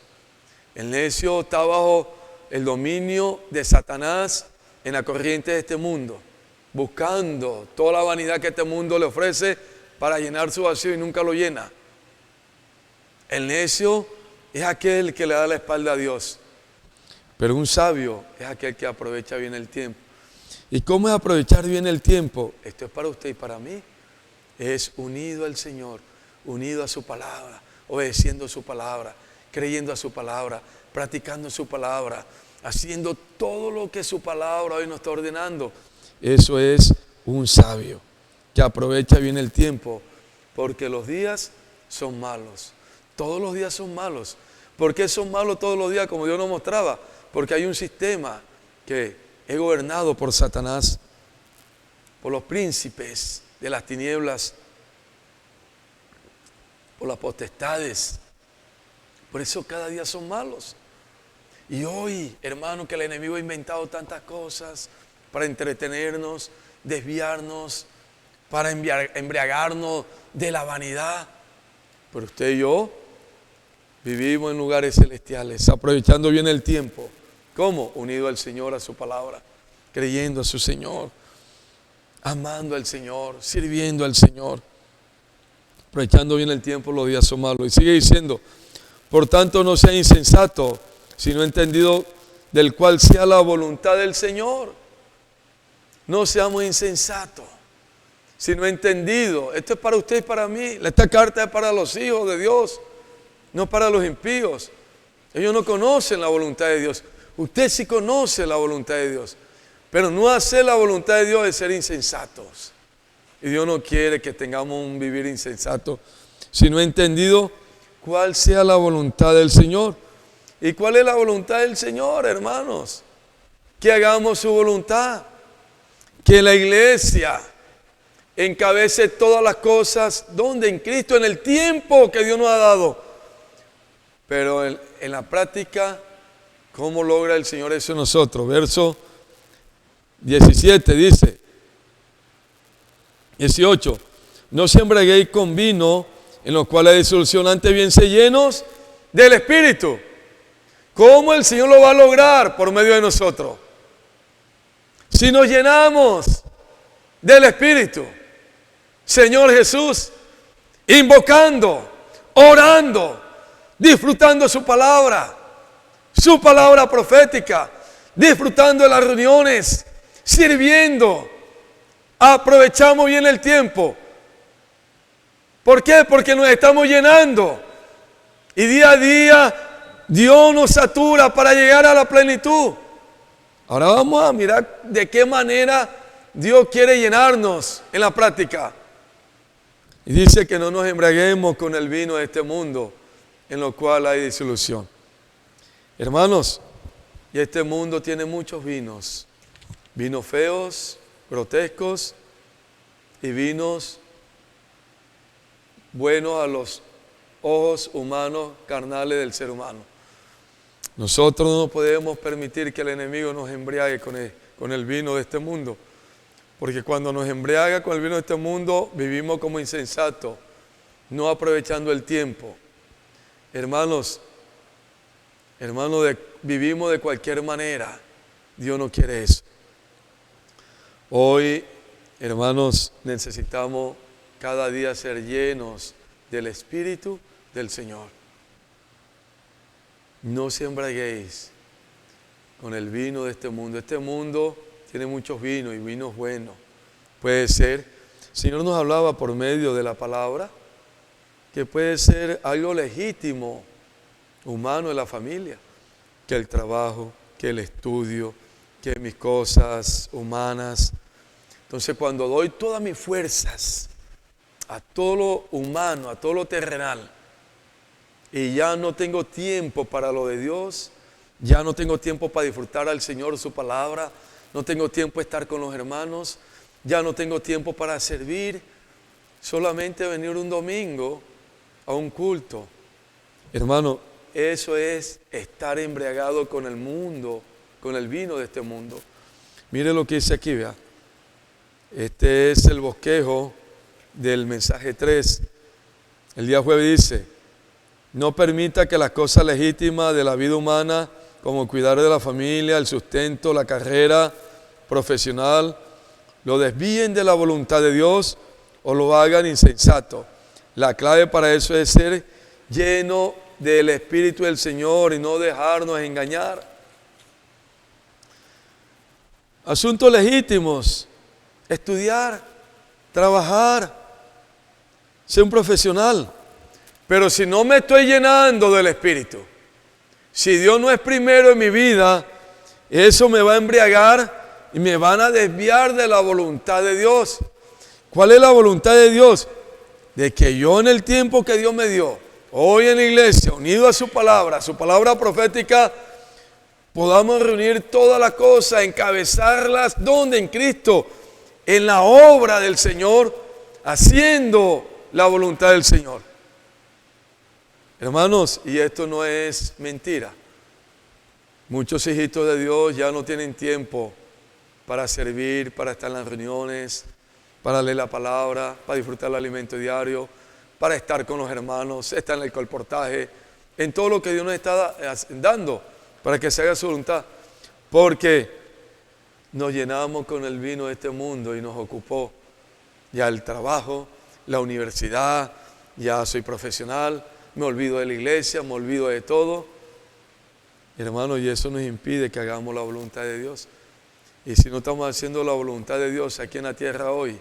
El necio está bajo el dominio de Satanás en la corriente de este mundo, buscando toda la vanidad que este mundo le ofrece para llenar su vacío y nunca lo llena. El necio es aquel que le da la espalda a Dios, pero un sabio es aquel que aprovecha bien el tiempo. ¿Y cómo es aprovechar bien el tiempo? Esto es para usted y para mí. Es unido al Señor, unido a su palabra, obedeciendo su palabra, creyendo a su palabra, practicando su palabra, haciendo todo lo que su palabra hoy nos está ordenando. Eso es un sabio que aprovecha bien el tiempo, porque los días son malos. Todos los días son malos. ¿Por qué son malos todos los días? Como Dios nos mostraba, porque hay un sistema que es gobernado por Satanás, por los príncipes de las tinieblas, por las potestades. Por eso cada día son malos. Y hoy, hermano, que el enemigo ha inventado tantas cosas para entretenernos, desviarnos, para embriagarnos de la vanidad. Pero usted y yo vivimos en lugares celestiales, aprovechando bien el tiempo. ¿Cómo? Unido al Señor, a su palabra, creyendo a su Señor, amando al Señor, sirviendo al Señor, aprovechando bien el tiempo. Los días son malos. Y sigue diciendo: por tanto, no sea insensato, sino entendido, del cual sea la voluntad del Señor. No seamos insensatos, sino entendido. Esto es para usted y para mí. Esta carta es para los hijos de Dios, no para los impíos. Ellos no conocen la voluntad de Dios. Usted sí conoce la voluntad de Dios, pero no hacer la voluntad de Dios es ser insensatos. Y Dios no quiere que tengamos un vivir insensato, sino entendido cuál sea la voluntad del Señor. ¿Y cuál es la voluntad del Señor, hermanos? Que hagamos su voluntad, que la iglesia encabece todas las cosas, donde en Cristo, en el tiempo que Dios nos ha dado. Pero en la práctica, ¿cómo logra el Señor eso en nosotros? Verso 17 dice, 18, no se embriaguéis con vino, en los cuales hay disolución, antes bien se llenos del Espíritu. ¿Cómo el Señor lo va a lograr? Por medio de nosotros. Si nos llenamos del Espíritu, Señor Jesús, invocando, orando, disfrutando su palabra profética, disfrutando de las reuniones, sirviendo, aprovechamos bien el tiempo. ¿Por qué? Porque nos estamos llenando y día a día Dios nos satura para llegar a la plenitud. Ahora vamos a mirar de qué manera Dios quiere llenarnos en la práctica. Y dice que no nos embriaguemos con el vino de este mundo, en lo cual hay disolución. Hermanos, y este mundo tiene muchos vinos. Vinos feos, grotescos, y vinos buenos a los ojos humanos, carnales del ser humano. Nosotros no podemos permitir que el enemigo nos embriague con el vino de este mundo, porque cuando nos embriaga con el vino de este mundo, vivimos como insensatos, no aprovechando el tiempo. Hermanos, vivimos de cualquier manera. Dios no quiere eso. Hoy, hermanos, necesitamos cada día ser llenos del Espíritu del Señor. No se embriaguéis con el vino de este mundo. Este mundo tiene muchos vinos y vinos buenos. Puede ser, el Señor nos hablaba por medio de la palabra, que puede ser algo legítimo, humano, de la familia, que el trabajo, que el estudio, que mis cosas humanas. Entonces cuando doy todas mis fuerzas a todo lo humano, a todo lo terrenal, y ya no tengo tiempo para lo de Dios, ya no tengo tiempo para disfrutar al Señor su palabra, no tengo tiempo para estar con los hermanos, ya no tengo tiempo para servir, solamente venir un domingo a un culto. Hermano, eso es estar embriagado con el mundo, con el vino de este mundo. Mire lo que dice aquí, vea. Este es el bosquejo del mensaje 3. El día jueves dice: no permita que las cosas legítimas de la vida humana, como cuidar de la familia, el sustento, la carrera profesional, lo desvíen de la voluntad de Dios o lo hagan insensato. La clave para eso es ser lleno del Espíritu del Señor y no dejarnos engañar. Asuntos legítimos: estudiar, trabajar, ser un profesional. Pero si no me estoy llenando del Espíritu, si Dios no es primero en mi vida, eso me va a embriagar y me van a desviar de la voluntad de Dios. ¿Cuál es la voluntad de Dios? De que yo, en el tiempo que Dios me dio, hoy en la iglesia, unido a su palabra profética, podamos reunir todas las cosas, encabezarlas, ¿dónde? En Cristo, en la obra del Señor, haciendo la voluntad del Señor. Hermanos, y esto no es mentira. Muchos hijitos de Dios ya no tienen tiempo para servir, para estar en las reuniones, para leer la palabra, para disfrutar el alimento diario, para estar con los hermanos, estar en el colportaje, en todo lo que Dios nos está dando para que se haga su voluntad. Porque nos llenamos con el vino de este mundo y nos ocupó ya el trabajo, la universidad, ya soy profesional, me olvido de la iglesia, me olvido de todo. Hermano, y eso nos impide que hagamos la voluntad de Dios. Y si no estamos haciendo la voluntad de Dios aquí en la tierra hoy,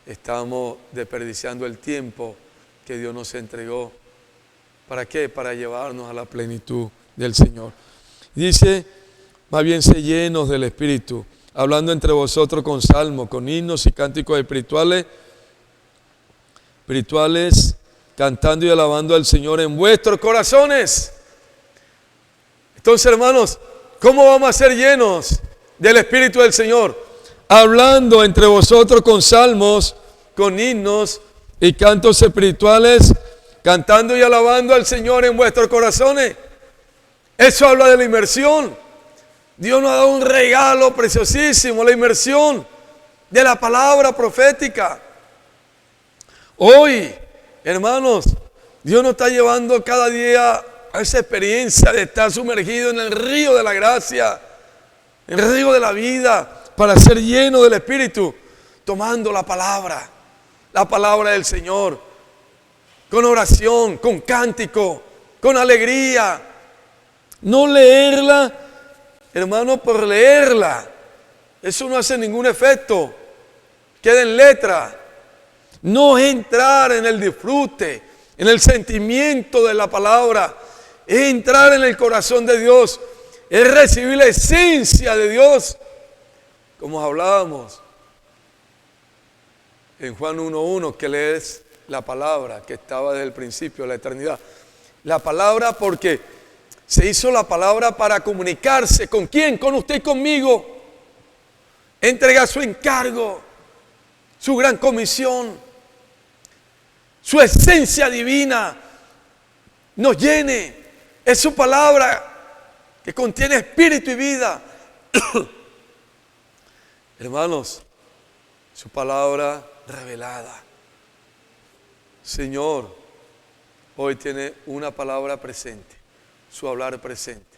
estamos desperdiciando el tiempo que Dios nos entregó. ¿Para qué? Para llevarnos a la plenitud del Señor. Dice: más bien sé llenos del Espíritu, hablando entre vosotros con salmos, con himnos y cánticos espirituales, cantando y alabando al Señor en vuestros corazones. Entonces, hermanos, ¿cómo vamos a ser llenos del Espíritu del Señor? Hablando entre vosotros con salmos, con himnos y cantos espirituales, cantando y alabando al Señor en vuestros corazones. Eso habla de la inmersión. Dios nos ha dado un regalo preciosísimo, la inmersión de la palabra profética. Hoy, hermanos, Dios nos está llevando cada día a esa experiencia de estar sumergido en el río de la gracia, el río de la vida, para ser lleno del Espíritu, tomando la palabra del Señor, con oración, con cántico, con alegría. No leerla, hermano, por leerla. Eso no hace ningún efecto. Queda en letra. No es entrar en el disfrute, en el sentimiento de la palabra. Es entrar en el corazón de Dios. Es recibir la esencia de Dios. Como hablábamos en Juan 1:1, que lees la palabra que estaba desde el principio de la eternidad. La palabra, porque se hizo la palabra para comunicarse. ¿Con quién? Con usted y conmigo. Entrega su encargo, su gran comisión, su esencia divina. Nos llene. Es su palabra que contiene espíritu y vida. Hermanos, su palabra revelada. Señor, hoy tiene una palabra presente, su hablar presente,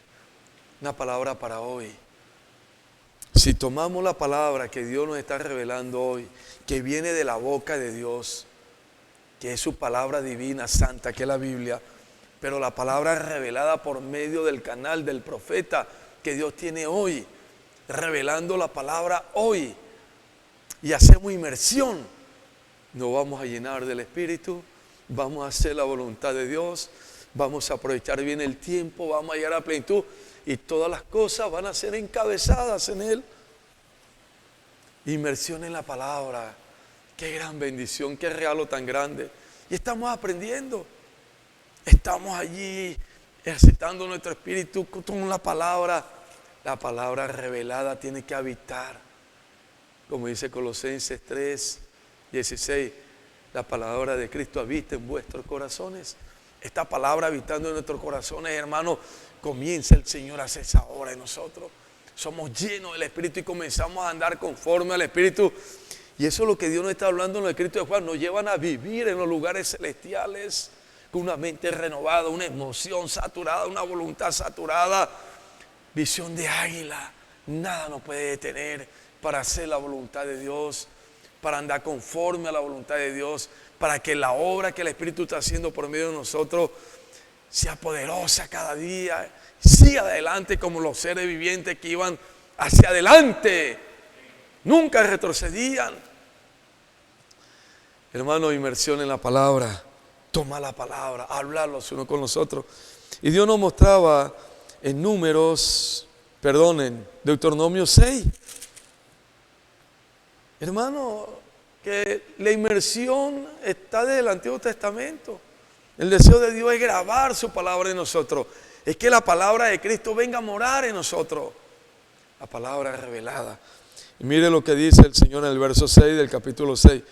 una palabra para hoy. Si tomamos la palabra que Dios nos está revelando hoy, que viene de la boca de Dios, que es su palabra divina, santa, que es la Biblia, pero la palabra revelada por medio del canal del profeta que Dios tiene hoy, revelando la palabra hoy, y hacemos inmersión, nos vamos a llenar del Espíritu, vamos a hacer la voluntad de Dios, vamos a aprovechar bien el tiempo, vamos a llegar a plenitud y todas las cosas van a ser encabezadas en Él. Inmersión en la palabra. Qué gran bendición, qué regalo tan grande. Y estamos aprendiendo. Estamos allí ejercitando nuestro espíritu con la palabra. La palabra revelada tiene que habitar. Como dice Colosenses 3:16, la palabra de Cristo habita en vuestros corazones. Esta palabra habitando en nuestros corazones, hermanos, comienza el Señor a hacer esa obra en nosotros. Somos llenos del Espíritu y comenzamos a andar conforme al Espíritu. Y eso es lo que Dios nos está hablando en el escrito de Juan. Nos llevan a vivir en los lugares celestiales con una mente renovada, una emoción saturada, una voluntad saturada, visión de águila. Nada nos puede detener para hacer la voluntad de Dios, para andar conforme a la voluntad de Dios, para que la obra que el Espíritu está haciendo por medio de nosotros sea poderosa cada día. Siga adelante como los seres vivientes que iban hacia adelante. Nunca retrocedían. Hermano, inmersión en la palabra. Toma la palabra, hablar los unos con los otros. Y Dios nos mostraba en Deuteronomio 6. Hermano, que la inmersión está desde el Antiguo Testamento. El deseo de Dios es grabar su palabra en nosotros. Es que la palabra de Cristo venga a morar en nosotros. La palabra revelada. Y mire lo que dice el Señor en el verso 6 del capítulo 6.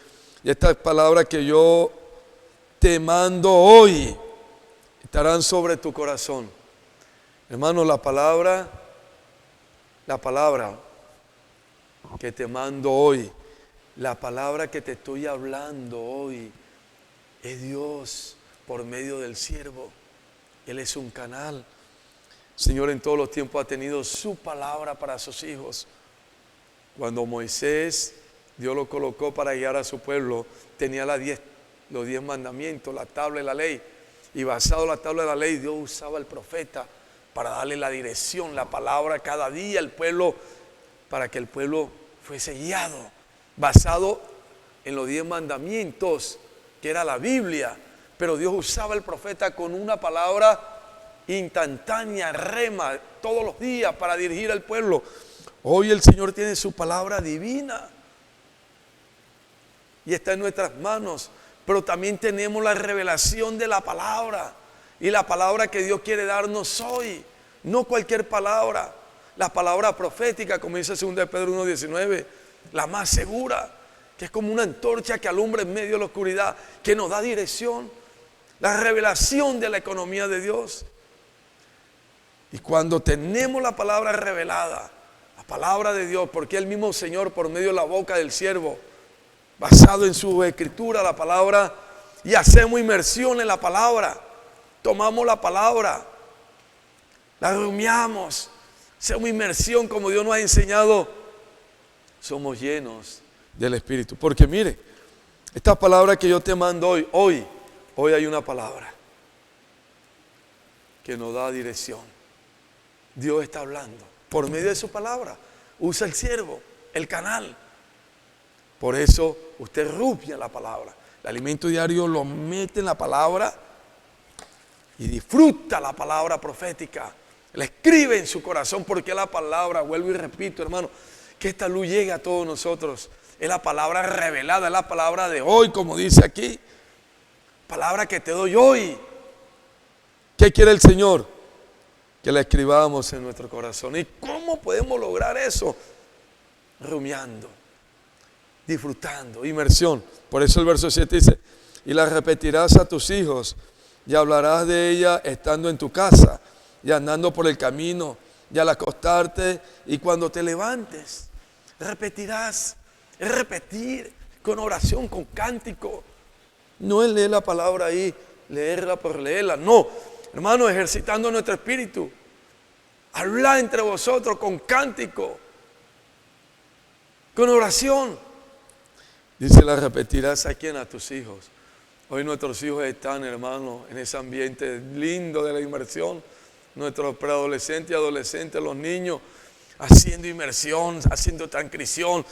Y estas palabras que yo te mando hoy estarán sobre tu corazón. Hermano, la palabra que te mando hoy, la palabra que te estoy hablando hoy, es Dios por medio del siervo. Él es un canal. El Señor en todos los tiempos ha tenido su palabra para sus hijos. Cuando Moisés, Dios lo colocó para guiar a su pueblo, tenía los 10 mandamientos, la tabla de la ley. Y basado en la tabla de la ley, Dios usaba al profeta para darle la dirección, la palabra cada día al pueblo, para que el pueblo fuese guiado. Basado en los 10 mandamientos, que era la Biblia. Pero Dios usaba al profeta con una palabra instantánea, rema, todos los días para dirigir al pueblo. Hoy el Señor tiene su palabra divina y está en nuestras manos, pero también tenemos la revelación de la palabra y la palabra que Dios quiere darnos hoy, no cualquier palabra, la palabra profética, como dice 2 Pedro 1:19, la más segura, que es como una antorcha que alumbra en medio de la oscuridad, que nos da dirección, la revelación de la economía de Dios. Y cuando tenemos la palabra revelada, la palabra de Dios, porque el mismo Señor por medio de la boca del siervo, basado en su escritura, la palabra, y hacemos inmersión en la palabra, tomamos la palabra, la rumiamos, hacemos inmersión como Dios nos ha enseñado, somos llenos del Espíritu. Porque mire, esta palabra que yo te mando hoy hay una palabra que nos da dirección. Dios está hablando por medio de su palabra. Usa el siervo, el canal. Por eso usted rubia la palabra. El alimento diario lo mete en la palabra y disfruta la palabra profética. La escribe en su corazón porque la palabra, vuelvo y repito, hermano, que esta luz llegue a todos nosotros. Es la palabra revelada, es la palabra de hoy, como dice aquí. Palabra que te doy hoy. ¿Qué quiere el Señor? Que la escribamos en nuestro corazón. ¿Y cómo podemos lograr eso? Rumiando, disfrutando, inmersión. Por eso el verso 7 dice: y la repetirás a tus hijos, y hablarás de ella estando en tu casa, y andando por el camino, y al acostarte, y cuando te levantes. Repetirás. Es repetir con oración, con cántico. No es leer la palabra ahí, leerla por leerla. No, hermano, ejercitando nuestro espíritu. Habla entre vosotros con cántico, con oración. Dice: la repetirás a quién, a tus hijos. Hoy nuestros hijos están, hermano, en ese ambiente lindo de la inmersión. Nuestros preadolescentes y adolescentes, los niños, haciendo inmersión, haciendo transcripción.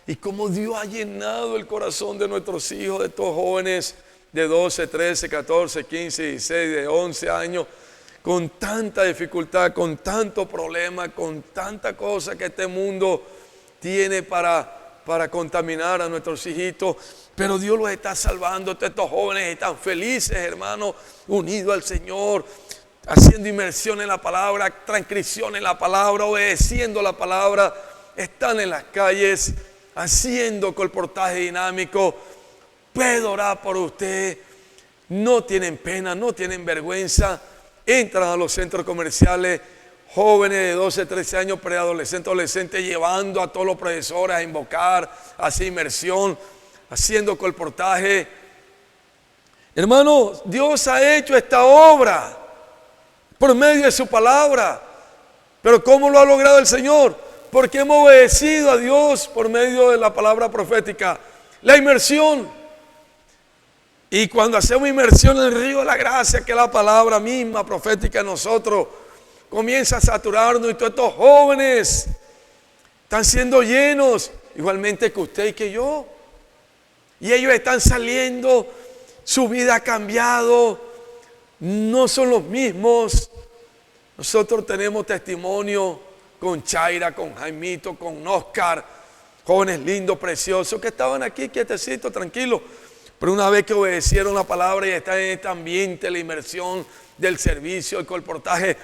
Y cómo Dios ha llenado el corazón de nuestros hijos, de estos jóvenes de 12, 13, 14, 15, 16, de 11 años, con tanta dificultad, con tanto problema, con tanta cosa que este mundo tiene para contaminar a nuestros hijitos. Pero Dios los está salvando. Estos jóvenes están felices, hermanos, unidos al Señor, haciendo inmersión en la palabra, transcripción en la palabra, obedeciendo la palabra. Están en las calles haciendo colportaje dinámico. Puedo orar por usted. No tienen pena, no tienen vergüenza. Entran a los centros comerciales, jóvenes de 12, 13 años, preadolescentes, adolescentes, llevando a todos los profesores a invocar, a hacer inmersión, haciendo colportaje. Hermano, Dios ha hecho esta obra por medio de su palabra. Pero ¿cómo lo ha logrado el Señor? Porque hemos obedecido a Dios por medio de la palabra profética. La inmersión. Y cuando hacemos inmersión en el río de la gracia, que es la palabra misma profética en nosotros, comienza a saturarnos, y todos estos jóvenes están siendo llenos, igualmente que usted y que yo. Y ellos están saliendo, su vida ha cambiado, no son los mismos. Nosotros tenemos testimonio con Chaira, con Jaimito, con Oscar, jóvenes lindos, preciosos, que estaban aquí quietecitos, tranquilos. Pero una vez que obedecieron la palabra y están en este ambiente, la inmersión del servicio, el colportaje,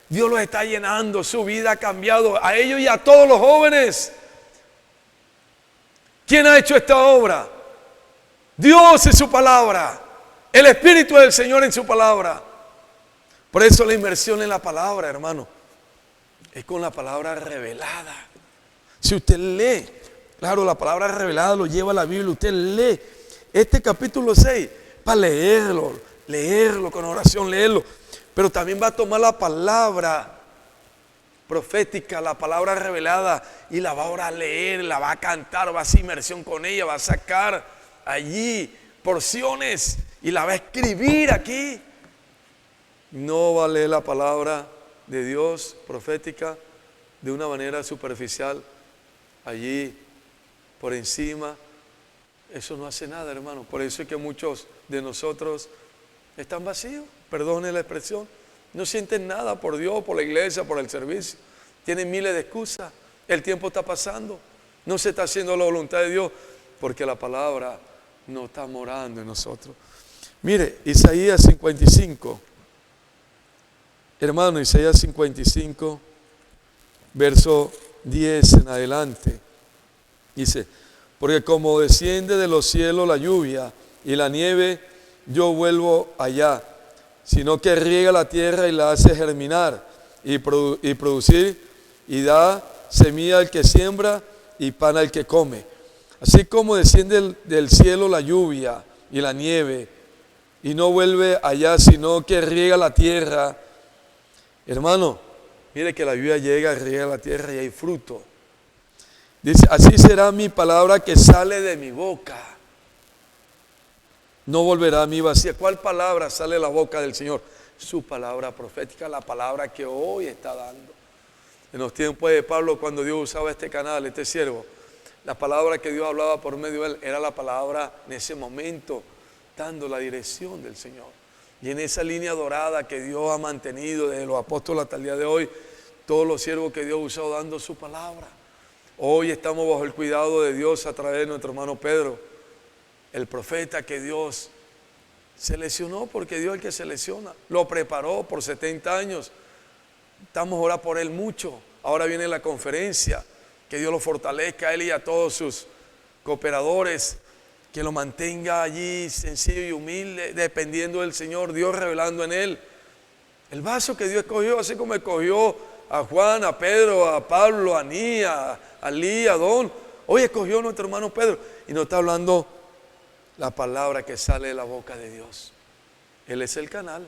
Dios los está llenando, su vida ha cambiado, a ellos y a todos los jóvenes. ¿Quién ha hecho esta obra? Dios en su palabra, el Espíritu del Señor en su palabra. Por eso la inmersión en la palabra, hermano, es con la palabra revelada. Si usted lee, claro, la palabra revelada lo lleva a la Biblia, usted lee este capítulo 6 para leerlo con oración, leerlo. Pero también va a tomar la palabra profética, la palabra revelada, y la va ahora a leer, la va a cantar, va a hacer inmersión con ella, va a sacar allí porciones y la va a escribir aquí. No va a leer la palabra de Dios profética de una manera superficial, allí por encima. Eso no hace nada, hermano. Por eso es que muchos de nosotros están vacíos, perdone la expresión. No sienten nada por Dios, por la iglesia, por el servicio. Tienen miles de excusas. El tiempo está pasando. No se está haciendo la voluntad de Dios porque la palabra no está morando en nosotros. Mire, Isaías 55. Hermano, Isaías 55, verso 10 en adelante. Dice: porque como desciende de los cielos la lluvia y la nieve, yo vuelvo allá, sino que riega la tierra y la hace germinar y producir, y da semilla al que siembra y pan al que come. Así como desciende del cielo la lluvia y la nieve, y no vuelve allá, sino que riega la tierra. Hermano, mire que la lluvia llega, riega la tierra y hay fruto. Dice: así será mi palabra que sale de mi boca. No volverá a mí vacía. ¿Cuál palabra sale de la boca del Señor? Su palabra profética, la palabra que hoy está dando. En los tiempos de Pablo, cuando Dios usaba este canal, este siervo, la palabra que Dios hablaba por medio de él era la palabra en ese momento, dando la dirección del Señor. Y en esa línea dorada que Dios ha mantenido desde los apóstoles hasta el día de hoy, todos los siervos que Dios ha usado dando su palabra. Hoy estamos bajo el cuidado de Dios a través de nuestro hermano Pedro, el profeta que Dios seleccionó, porque Dios es el que selecciona. Lo preparó por 70 años. Estamos orando por él mucho. Ahora viene la conferencia. Que Dios lo fortalezca a él y a todos sus cooperadores. Que lo mantenga allí sencillo y humilde, dependiendo del Señor, Dios revelando en él. El vaso que Dios escogió, así como escogió a Juan, a Pedro, a Pablo, a Anías, a Lí, a Don. Hoy escogió a nuestro hermano Pedro y nos está hablando la palabra que sale de la boca de Dios. Él es el canal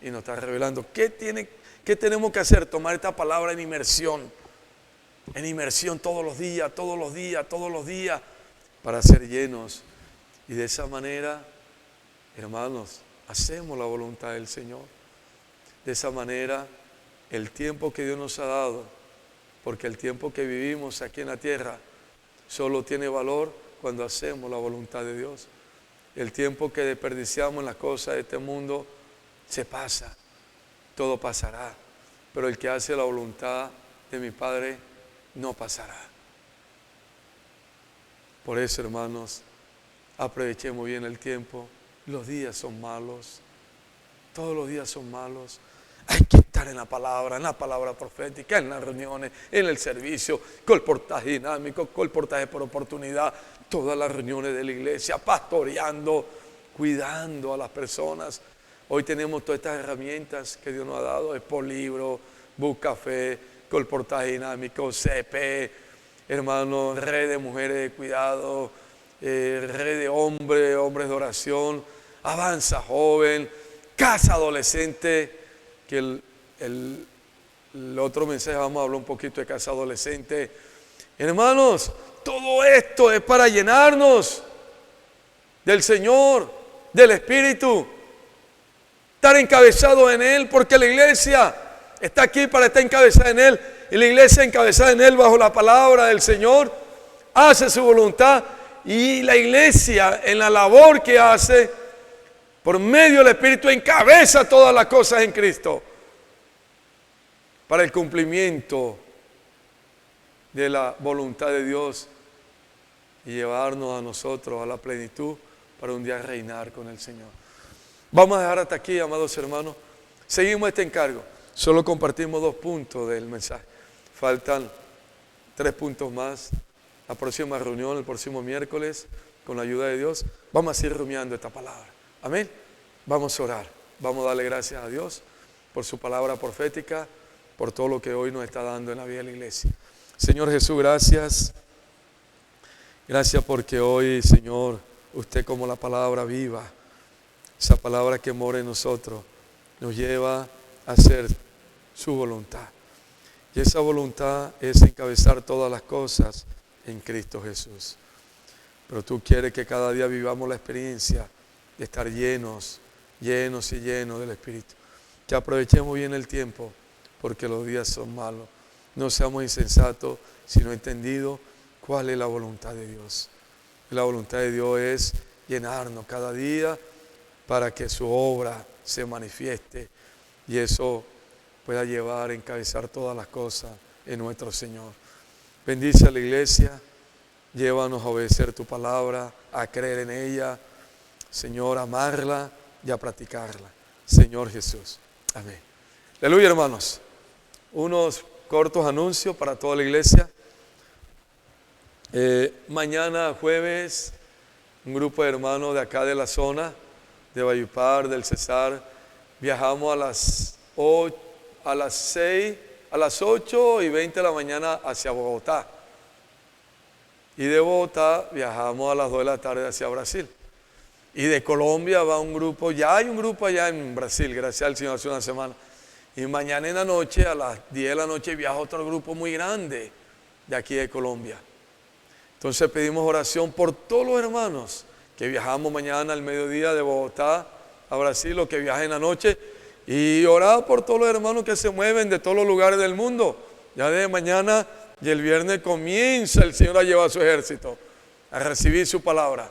y nos está revelando. ¿Qué tenemos que hacer? Tomar esta palabra en inmersión todos los días, todos los días, todos los días, para ser llenos. Y de esa manera, hermanos, hacemos la voluntad del Señor. De esa manera, el tiempo que Dios nos ha dado, porque el tiempo que vivimos aquí en la tierra solo tiene valor cuando hacemos la voluntad de Dios. El tiempo que desperdiciamos en las cosas de este mundo se pasa. todo pasará, pero el que hace la voluntad de mi Padre no pasará. Por eso, hermanos, aprovechemos bien el tiempo. Los días son malos, todos los días son malos. Hay que estar en la palabra profética, en las reuniones, en el servicio, colportaje dinámico, colportaje por oportunidad, todas las reuniones de la iglesia, pastoreando, cuidando a las personas. Hoy tenemos todas estas herramientas que Dios nos ha dado: Expolibro, Buscafé, colportaje dinámico, CP, hermano, red de mujeres de cuidado, red de hombres de oración, Avanza Joven, Casa Adolescente, que el otro mensaje vamos a hablar un poquito de Casa Adolescente. Hermanos, todo esto es para llenarnos del Señor, del Espíritu, estar encabezados en Él, porque la iglesia está aquí para estar encabezada en Él, y la iglesia encabezada en Él bajo la palabra del Señor hace su voluntad, y la iglesia en la labor que hace por medio del Espíritu encabeza todas las cosas en Cristo para el cumplimiento de la voluntad de Dios y llevarnos a nosotros a la plenitud para un día reinar con el Señor. Vamos a dejar hasta aquí, amados hermanos. Seguimos este encargo. Solo compartimos 2 puntos del mensaje. Faltan 3 puntos más. La próxima reunión, el próximo miércoles, con la ayuda de Dios, vamos a seguir rumiando esta palabra. Amén. Vamos a orar. Vamos a darle gracias a Dios por su palabra profética, por todo lo que hoy nos está dando en la vida de la iglesia. Señor Jesús, gracias. Gracias porque hoy, Señor, usted como la palabra viva, esa palabra que mora en nosotros, nos lleva a hacer su voluntad. Y esa voluntad es encabezar todas las cosas en Cristo Jesús. Pero tú quieres que cada día vivamos la experiencia de estar llenos y llenos del Espíritu. Que aprovechemos bien el tiempo, porque los días son malos. No seamos insensatos, sino entendidos cuál es la voluntad de Dios. La voluntad de Dios es llenarnos cada día para que su obra se manifieste y eso pueda llevar a encabezar todas las cosas en nuestro Señor. Bendice a la iglesia, llévanos a obedecer tu palabra, a creer en ella, Señor, a amarla y a practicarla. Señor Jesús. Amén. Aleluya, hermanos. Unos cortos anuncios para toda la iglesia. Mañana jueves, un grupo de hermanos de acá de la zona, de Valledupar, del Cesar, viajamos a las 8:20 de la mañana hacia Bogotá. Y de Bogotá viajamos a las 2 de la tarde hacia Brasil. Y de Colombia va un grupo, ya hay un grupo allá en Brasil, gracias al Señor, hace una semana. Y mañana en la noche, a las 10 de la noche, viaja otro grupo muy grande de aquí de Colombia. Entonces pedimos oración por todos los hermanos que viajamos mañana al mediodía de Bogotá a Brasil, o que viajen en la noche, y orar por todos los hermanos que se mueven de todos los lugares del mundo. Ya de mañana y el viernes comienza el Señor a llevar su ejército, a recibir su palabra,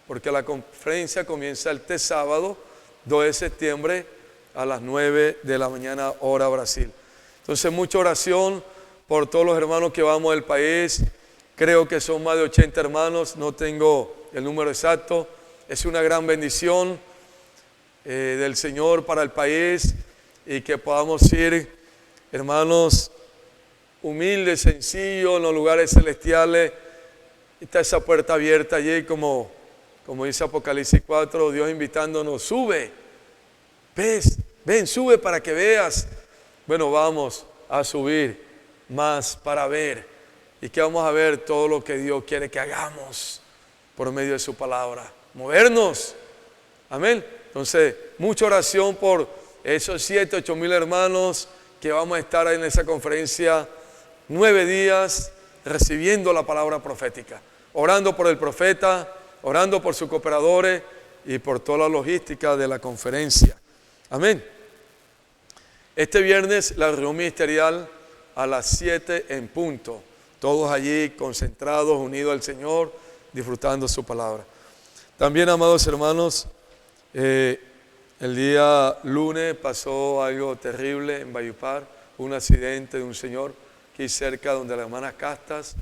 porque la conferencia comienza este sábado, 2 de septiembre, a las 9 de la mañana, hora Brasil. Entonces, mucha oración por todos los hermanos que vamos del país. Creo que son más de 80 hermanos, no tengo el número exacto. Es una gran bendición del Señor para el país, y que podamos ir, hermanos, humildes, sencillos, en los lugares celestiales. Está esa puerta abierta allí, como dice Apocalipsis 4, Dios invitándonos: sube, ven, sube para que veas. Bueno, vamos a subir más para ver. ¿Y que vamos a ver? Todo lo que Dios quiere que hagamos por medio de su palabra. Movernos. Amén. Entonces, mucha oración por esos 7,000 8,000 hermanos que vamos a estar en esa conferencia 9 días recibiendo la palabra profética. Orando por el profeta, orando por sus cooperadores y por toda la logística de la conferencia. Amén. Este viernes la reunión ministerial a las 7 en punto. Todos allí concentrados, unidos al Señor, disfrutando su palabra. También, amados hermanos, El día lunes pasó algo terrible en Valledupar, un accidente de un señor aquí cerca donde las hermanas Castas,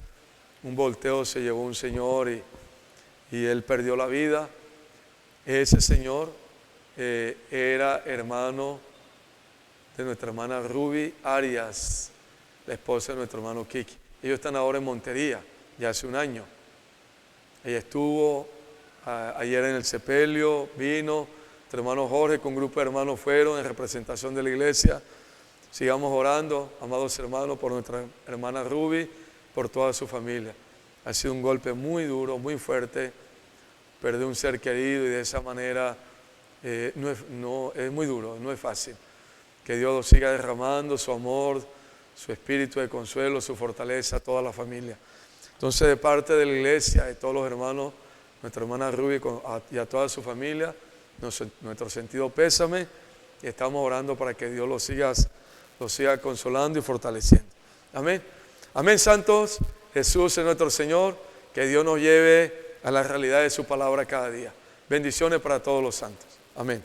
un volteo se llevó un señor y él perdió la vida. Ese señor era hermano de nuestra hermana Ruby Arias, la esposa de nuestro hermano Kiki. Ellos están ahora en Montería, ya hace un año. Ella estuvo ayer en el sepelio, vino, nuestro hermano Jorge con un grupo de hermanos fueron en representación de la iglesia. Sigamos orando, amados hermanos, por nuestra hermana Ruby, por toda su familia. Ha sido un golpe muy duro, muy fuerte, perder un ser querido y de esa manera es muy duro, no es fácil. Que Dios siga derramando su amor, su espíritu de consuelo, su fortaleza a toda la familia. Entonces, de parte de la iglesia, de todos los hermanos, nuestra hermana Ruby y a toda su familia, nuestro sentido pésame, y estamos orando para que Dios los siga consolando y fortaleciendo. Amén. Amén, santos. Jesús es nuestro Señor. Que Dios nos lleve a la realidad de su palabra cada día. Bendiciones para todos los santos. Amén.